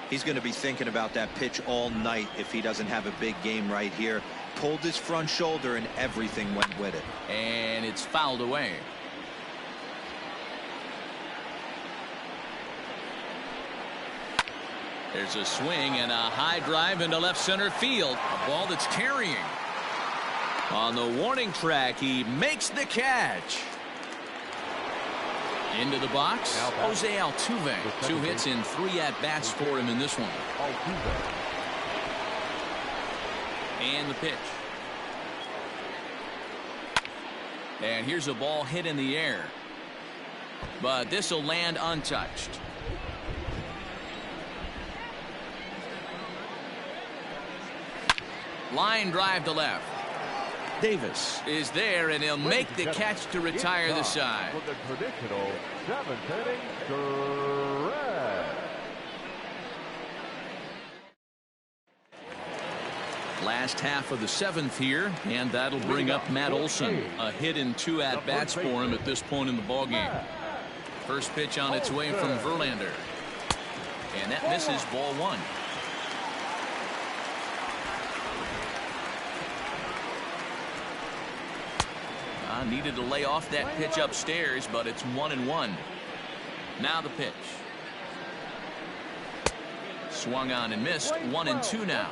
He's going to be thinking about that pitch all night if he doesn't have a big game right here. Pulled his front shoulder and everything went with it. And it's fouled away. There's a swing and a high drive into left center field. A ball that's carrying. On the warning track, he makes the catch. Into the box, Jose Altuve. 2 hits and 3 at-bats for him in this one. And the pitch. And here's a ball hit in the air. But this will land untouched. Line drive to left. Davis is there, and he'll make the catch to retire the side. For the traditional 7th inning stretch. Last half of the 7th here, and that'll bring up Matt Olson. A hit and 2 at-bats for him at this point in the ballgame. First pitch on its way from Verlander. And that misses, ball 1. Needed to lay off that pitch upstairs, but it's 1-1. Now the pitch. Swung on and missed. 1-2 now.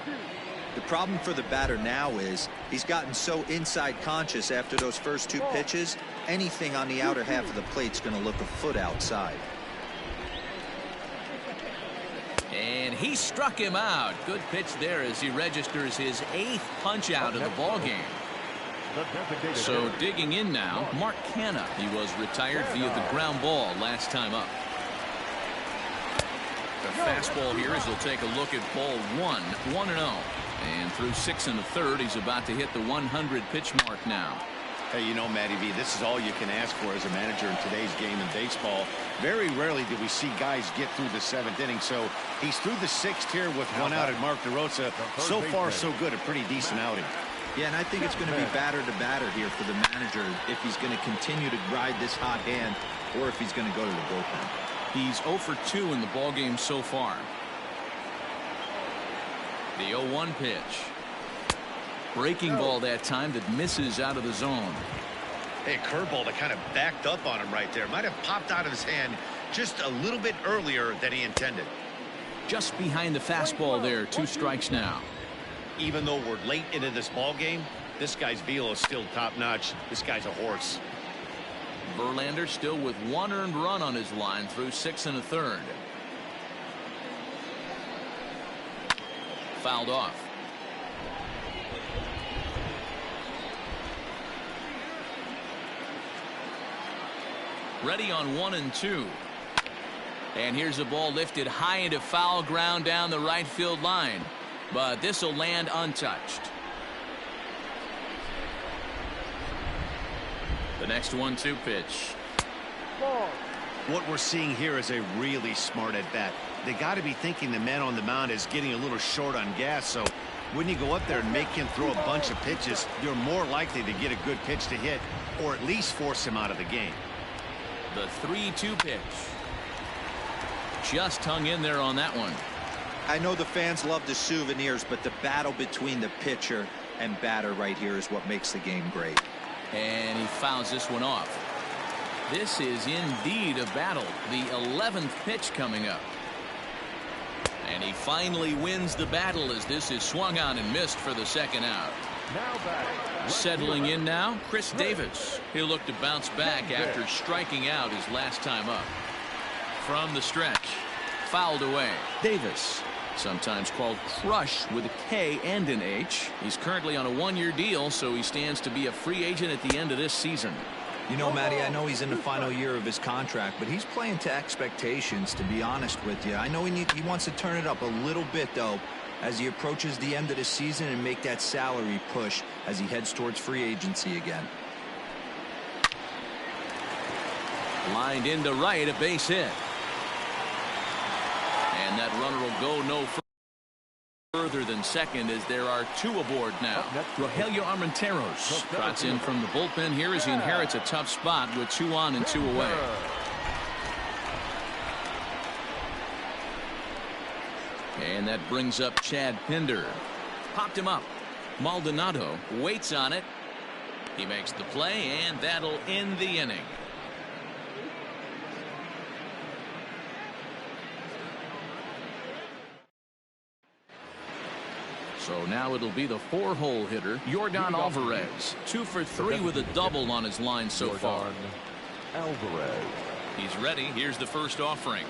The problem for the batter now is he's gotten so inside conscious after those first 2 pitches. Anything on the outer half of the plate's going to look a foot outside. And he struck him out. Good pitch there as he registers his 8th punch out of the ball game. So digging in now, Mark Canha. He was retired via the ground ball last time up. The fastball here as he'll take a look at ball 1, 1-0. And through 6 1/3, he's about to hit the 100 pitch mark now. Hey, you know, Matty V, this is all you can ask for as a manager in today's game in baseball. Very rarely do we see guys get through the 7th inning. So he's through the 6th here with 1 out at Mark DeRosa. So far, so good. A pretty decent outing. Yeah, and I think it's going to be batter to batter here for the manager if he's going to continue to ride this hot hand or if he's going to go to the bullpen. He's 0 for 2 in the ballgame so far. The 0-1 pitch. Breaking ball that time that misses out of the zone. Hey, curveball that kind of backed up on him right there. Might have popped out of his hand just a little bit earlier than he intended. Just behind the fastball there. 2 strikes now. Even though we're late into this ball game, This guy's velo is still top-notch. This guy's a horse. Verlander still with 1 earned run on his line through 6 1/3. Fouled off. Ready on 1 and 2. And here's a ball lifted high into foul ground down the right field line. But this will land untouched. The next 1-2 pitch. Ball. What we're seeing here is a really smart at bat. They got to be thinking the man on the mound is getting a little short on gas, so when you go up there and make him throw a bunch of pitches, you're more likely to get a good pitch to hit or at least force him out of the game. The 3-2 pitch. Just hung in there on that one. I know the fans love the souvenirs, but the battle between the pitcher and batter right here is what makes the game great. And he fouls this one off. This is indeed a battle. The 11th pitch coming up. And he finally wins the battle as this is swung on and missed for the second out. Settling in now, Chris Davis. He'll look to bounce back after striking out his last time up. From the stretch, fouled away. Davis, sometimes called Crush with a K and an H. He's currently on a 1-year deal, so he stands to be a free agent at the end of this season. You know, Matty, I know he's in the final year of his contract, but he's playing to expectations, to be honest with you. I know he wants to turn it up a little bit, though, as he approaches the end of the season and make that salary push as he heads towards free agency again. Lined into right, a base hit. And that runner will go no further than second as there are 2 aboard now. Rogelio Armenteros trots in from the bullpen here as he inherits a tough spot with 2 on and 2 away. And that brings up Chad Pinder. Popped him up. Maldonado waits on it. He makes the play, and that'll end the inning. So now it'll be the 4-hole hitter, Yordan Alvarez. 2 for 3 with a double on his line so far. Alvarez. He's ready. Here's the first offering.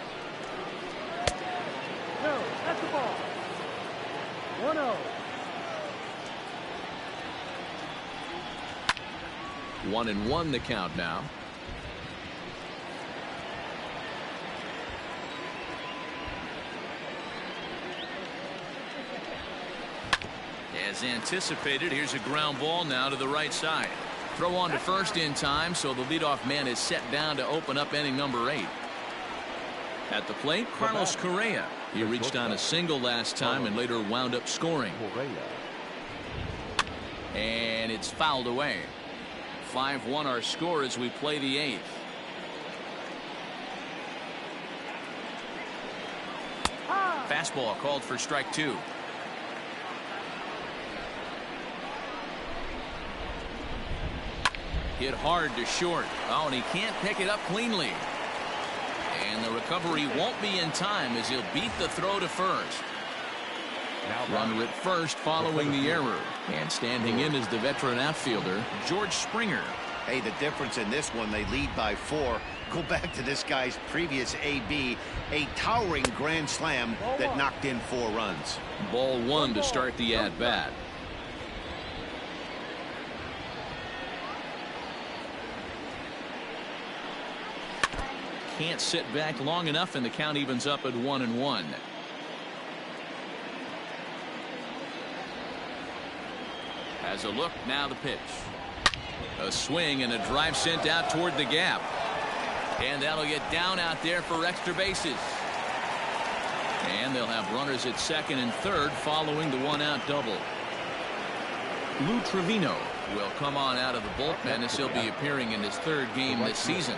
No, that's the ball. 1-0. 1-1 the count now. As anticipated, here's a ground ball now to the right side. Throw on to first in time, so the leadoff man is set down to open up inning number 8. At the plate, Carlos Correa. He reached on a single last time and later wound up scoring. And it's fouled away. 5-1 our score as we play the 8th. Fastball called for strike 2. Hit hard to short. Oh, and he can't pick it up cleanly. And the recovery won't be in time as he'll beat the throw to first. Runner at first following the error. And standing in is the veteran outfielder, George Springer. Hey, the difference in this one, they lead by 4. Go back to this guy's previous AB, a towering grand slam that knocked in 4 runs. Ball 1 to start the at-bat. Can't sit back long enough, and the count evens up at 1-1. Has a look, now the pitch. A swing and a drive sent out toward the gap. And that'll get down out there for extra bases. And they'll have runners at second and third following the 1-out double. Lou Trevino will come on out of the bullpen as he'll be appearing in his 3rd game this season.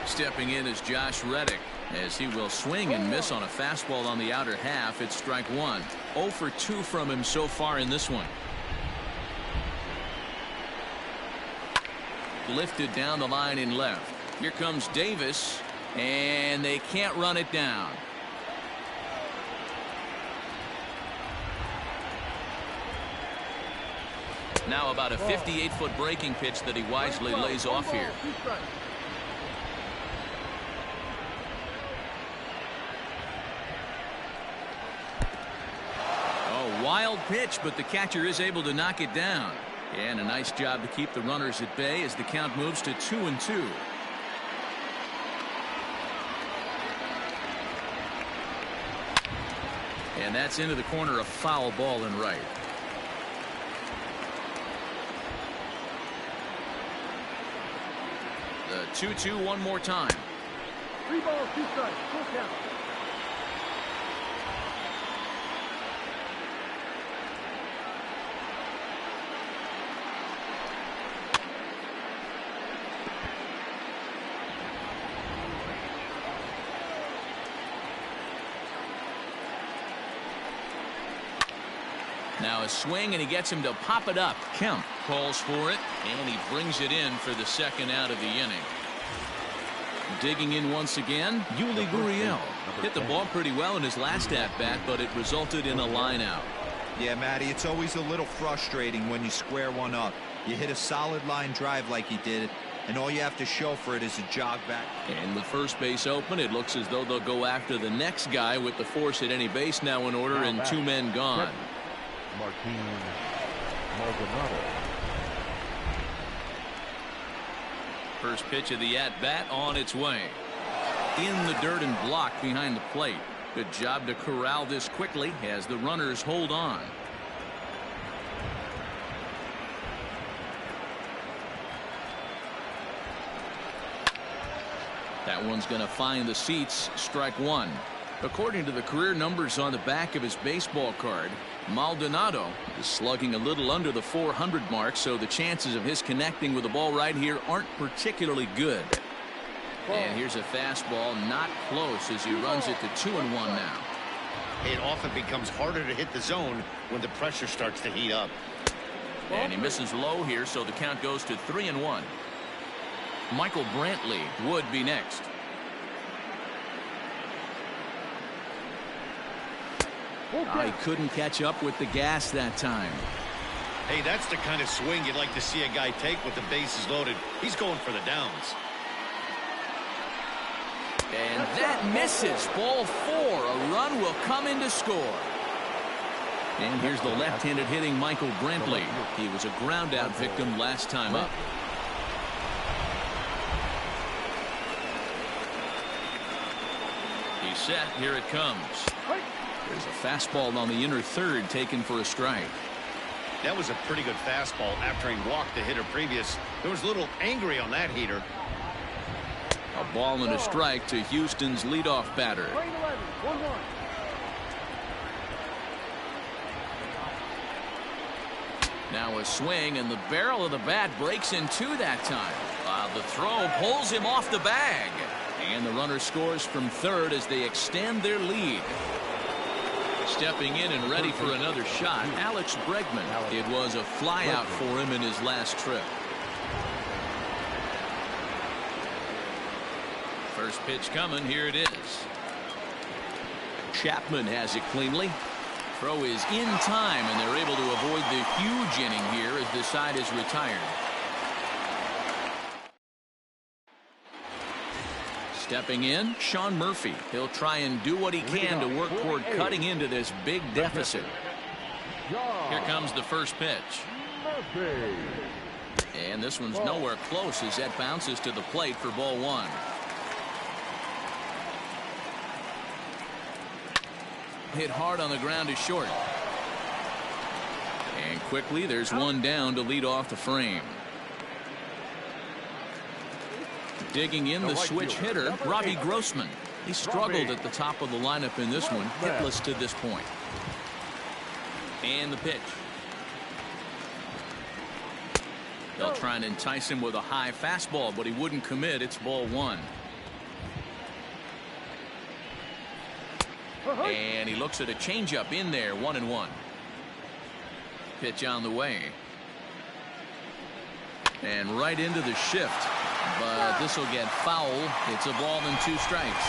Stepping in is Josh Reddick as he will swing and miss on a fastball on the outer half. It's strike 1. 0 for 2 from him so far in this one. Lifted down the line in left. Here comes Davis, and they can't run it down. Now about a 58-foot breaking pitch that he wisely lays off here. Oh, wild pitch, but the catcher is able to knock it down. And a nice job to keep the runners at bay as the count moves to 2-2. And that's into the corner, a foul ball and right. The 2-2 one more time. 3 balls, 2 strikes, full count. Now a swing, and he gets him to pop it up. Kemp calls for it, and he brings it in for the second out of the inning. Digging in once again, Yuli Gurriel. Hit the ball pretty well in his last at-bat, but it resulted in a line out. Yeah, Matty, it's always a little frustrating when you square one up. You hit a solid line drive like he did, and all you have to show for it is a jog back. And with first base open, it looks as though they'll go after the next guy with the force at any base now in order and 2 men gone. Maldonado. First pitch of the at-bat on its way. In the dirt and blocked behind the plate. Good job to corral this quickly as the runners hold on. That one's going to find the seats. Strike one. According to the career numbers on the back of his baseball card, Maldonado is slugging a little under the 400 mark, so the chances of his connecting with the ball right here aren't particularly good. And here's a fastball, not close, as he runs it to 2-1 now. It often becomes harder to hit the zone when the pressure starts to heat up. And he misses low here, so the count goes to 3-1. Michael Brantley would be next. He couldn't catch up with the gas that time. Hey, that's the kind of swing you'd like to see a guy take with the bases loaded. He's going for the downs. And that misses. Ball 4. A run will come in to score. And here's the left-handed hitting Michael Brantley. He was a ground-out victim last time up. He's set. Here it comes. There's a fastball on the inner third taken for a strike. That was a pretty good fastball after he walked the hitter previous. There was a little angry on that heater. A ball and a strike to Houston's leadoff batter. Now a swing, and the barrel of the bat breaks in two that time. The throw pulls him off the bag. And the runner scores from third as they extend their lead. Stepping in and ready for another shot, Alex Bregman. It was a flyout for him in his last trip. First pitch coming. Here it is. Chapman has it cleanly. Throw is in time, and they're able to avoid the huge inning here as the side is retired. Stepping in, Sean Murphy. He'll try and do what he can to work toward cutting into this big deficit. Here comes the first pitch. And this one's nowhere close as that bounces to the plate for ball one. Hit hard on the ground is short. And quickly there's one down to lead off the frame. Digging in the switch hitter, Robbie Grossman. He struggled at the top of the lineup in this one, hitless to this point. And the pitch. They'll try and entice him with a high fastball, but he wouldn't commit. It's ball one. And he looks at a changeup in there, 1-1. Pitch on the way. And right into the shift. But this will get foul. It's a ball and 2 strikes.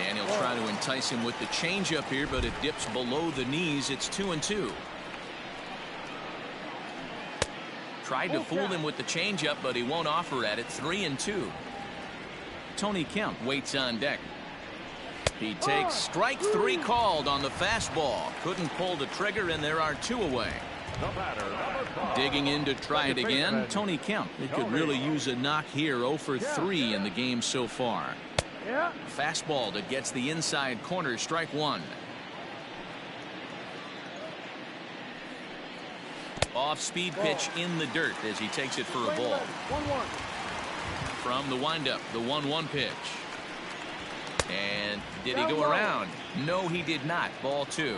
And he'll try to entice him with the changeup here, but it dips below the knees. It's 2-2. Tried to fool him with the changeup, but he won't offer at it. 3-2. Tony Kemp waits on deck. He takes strike 3 called on the fastball. Couldn't pull the trigger, and there are 2 away. Digging in to try it again, Tony Kemp. He could really use a knock here. 0 for 3 in the game so far. Fastball that gets the inside corner. Strike 1. Off-speed pitch in the dirt as he takes it for a ball. 1-1. From the windup, the 1-1 pitch. And did he go around? No, he did not. Ball 2.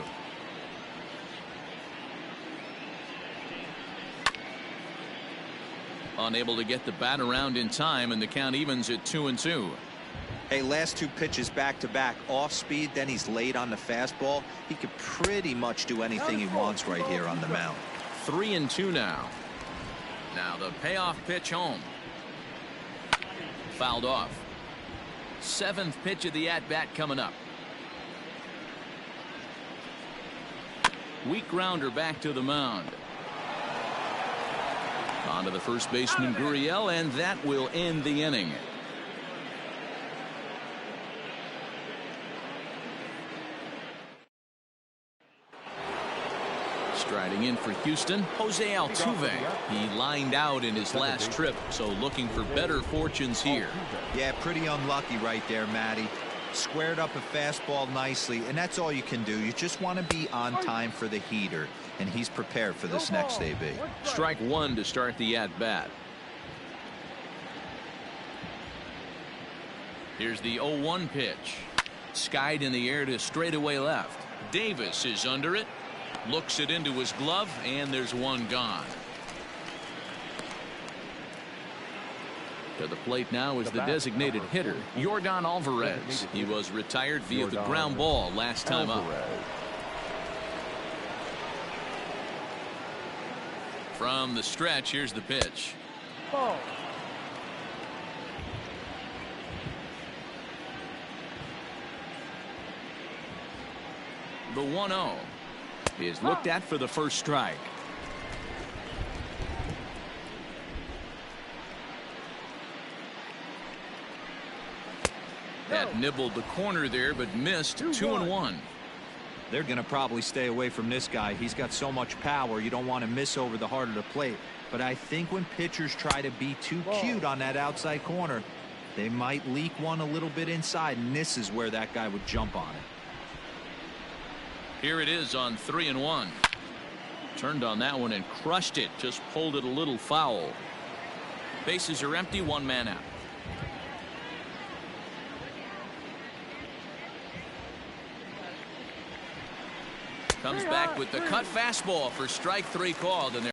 Unable to get the bat around in time, and the count evens at 2-2. Hey, last 2 pitches back-to-back. Off speed, then he's late on the fastball. He could pretty much do anything he wants right here on the mound. 3-2 now. Now the payoff pitch home. Fouled off. 7th pitch of the at-bat coming up. Weak grounder back to the mound. On to the first baseman, Gurriel, and that will end the inning. Striding in for Houston, Jose Altuve. He lined out in his last trip, so looking for better fortunes here. Yeah, pretty unlucky right there, Matty. Squared up a fastball nicely, and that's all you can do. You just want to be on time for the heater, and he's prepared for this next AB. Strike 1 to start the at-bat. Here's the 0-1 pitch. Skied in the air to straightaway left. Davis is under it. Looks it into his glove, and there's 1 gone. To the plate now is the designated hitter, Yordan Alvarez. He was retired via the ground ball last time up. From the stretch, here's the pitch. Ball. The 1-0 is looked at for the first strike. That nibbled the corner there, but missed. 2-1. They're going to probably stay away from this guy. He's got so much power. You don't want to miss over the heart of the plate. But I think when pitchers try to be too cute on that outside corner, they might leak one a little bit inside, and this is where that guy would jump on it. Here it is on 3-1. Turned on that one and crushed it. Just pulled it a little foul. Bases are empty. 1 man out. Comes back with the cut fastball for strike 3 called, and they're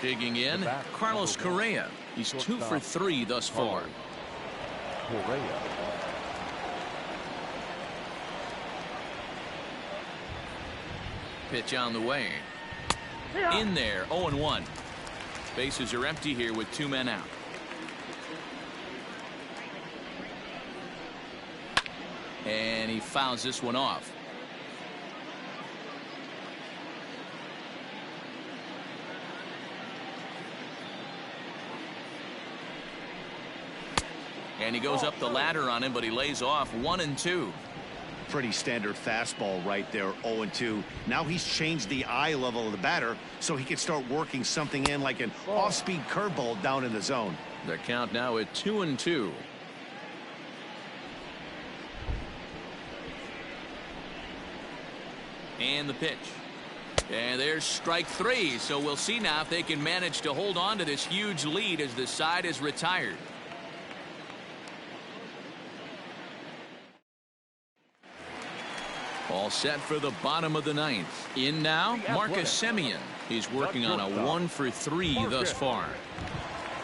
digging in. Carlos Correa. He's 2 for 3 thus far. Pitch on the way. In there. 0-1. Bases are empty here with 2 men out. And he fouls this one off. And he goes up the ladder on him, but he lays off. 1-2. Pretty standard fastball right there. 0-2. Now he's changed the eye level of the batter so he can start working something in like an off-speed curveball down in the zone. The count now at 2-2. And the pitch. And there's strike 3. So we'll see now if they can manage to hold on to this huge lead as the side is retired. All set for the bottom of the 9th. In now, Marcus Semien. He's working on a 1 for 3 thus far.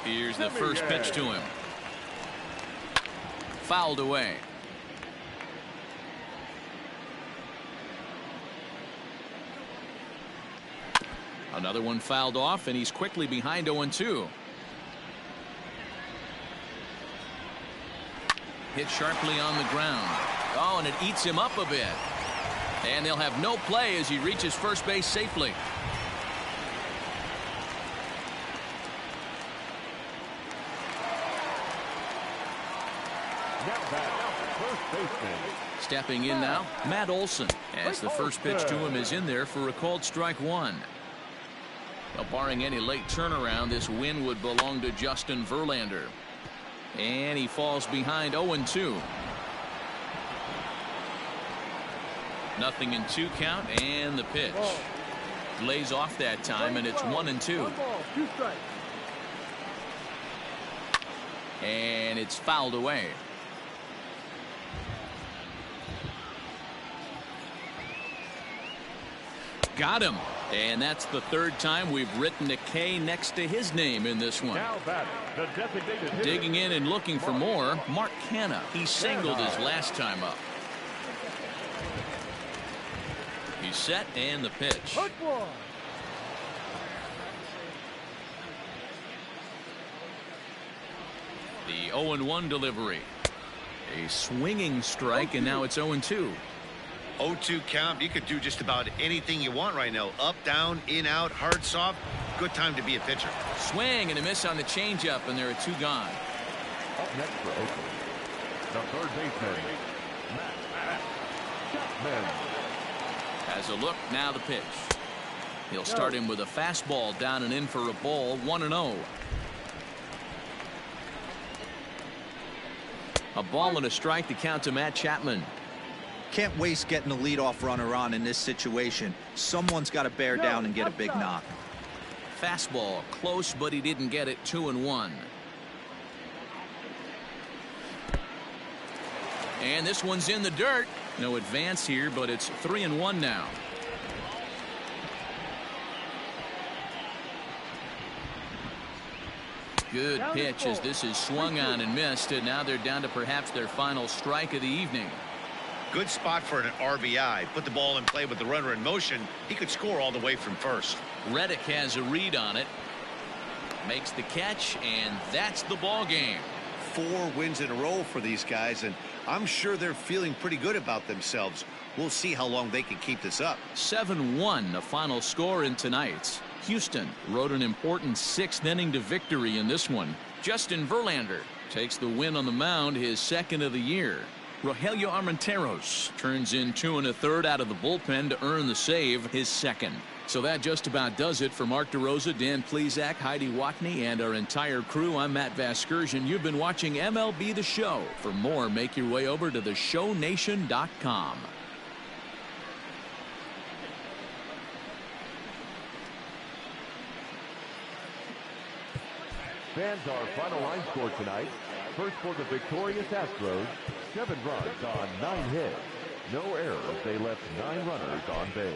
Here's the first pitch to him. Fouled away. Another one fouled off, and he's quickly behind 0-2. Hit sharply on the ground. Oh, and it eats him up a bit. And they'll have no play as he reaches first base safely. Stepping in now, Matt Olson, as the first pitch to him is in there for a called strike one. Well, barring any late turnaround, this win would belong to Justin Verlander. And he falls behind 0-2. Nothing in 2 count, and the pitch. Lays off that time, and it's 1-2. And it's fouled away. Got him. And that's the 3rd time we've written a K next to his name in this one. Digging in and looking for more, Mark Canha. He singled his last time up. He's set, and the pitch. The 0-1 delivery. A swinging strike, and now it's 0-2. 0-2 count. You could do just about anything you want right now. Up, down, in, out, hard, soft. Good time to be a pitcher. Swing and a miss on the changeup, and there are 2 gone. Up next for Oakland, the third baseman, Chapman. As a look, now the pitch. He'll start him with a fastball down and in for a ball, 1-0. A ball and a strike to count to Matt Chapman. Can't waste getting a leadoff runner on in this situation. Someone's got to bear down and get a big knock. Fastball close, but he didn't get it. 2-1. And this one's in the dirt. No advance here, but it's 3-1 now. Good pitch as this is swung on and missed, and now they're down to perhaps their final strike of the evening. Good spot for an RBI. Put the ball in play with the runner in motion. He could score all the way from first. Reddick has a read on it. Makes the catch, and that's the ball game. 4 wins in a row for these guys, and I'm sure they're feeling pretty good about themselves. We'll see how long they can keep this up. 7-1, the final score in tonight's. Houston rode an important 6th inning to victory in this one. Justin Verlander takes the win on the mound, his 2nd of the year. Rogelio Armenteros turns in 2 1/3 out of the bullpen to earn the save, his 2nd. So that just about does it for Mark DeRosa, Dan Plesac, Heidi Watney, and our entire crew. I'm Matt Vasgersian. You've been watching MLB The Show. For more, make your way over to theshownation.com. Fans, our final line score tonight. First for the victorious Astros, 7 runs on 9 hits. No errors. They left 9 runners on base.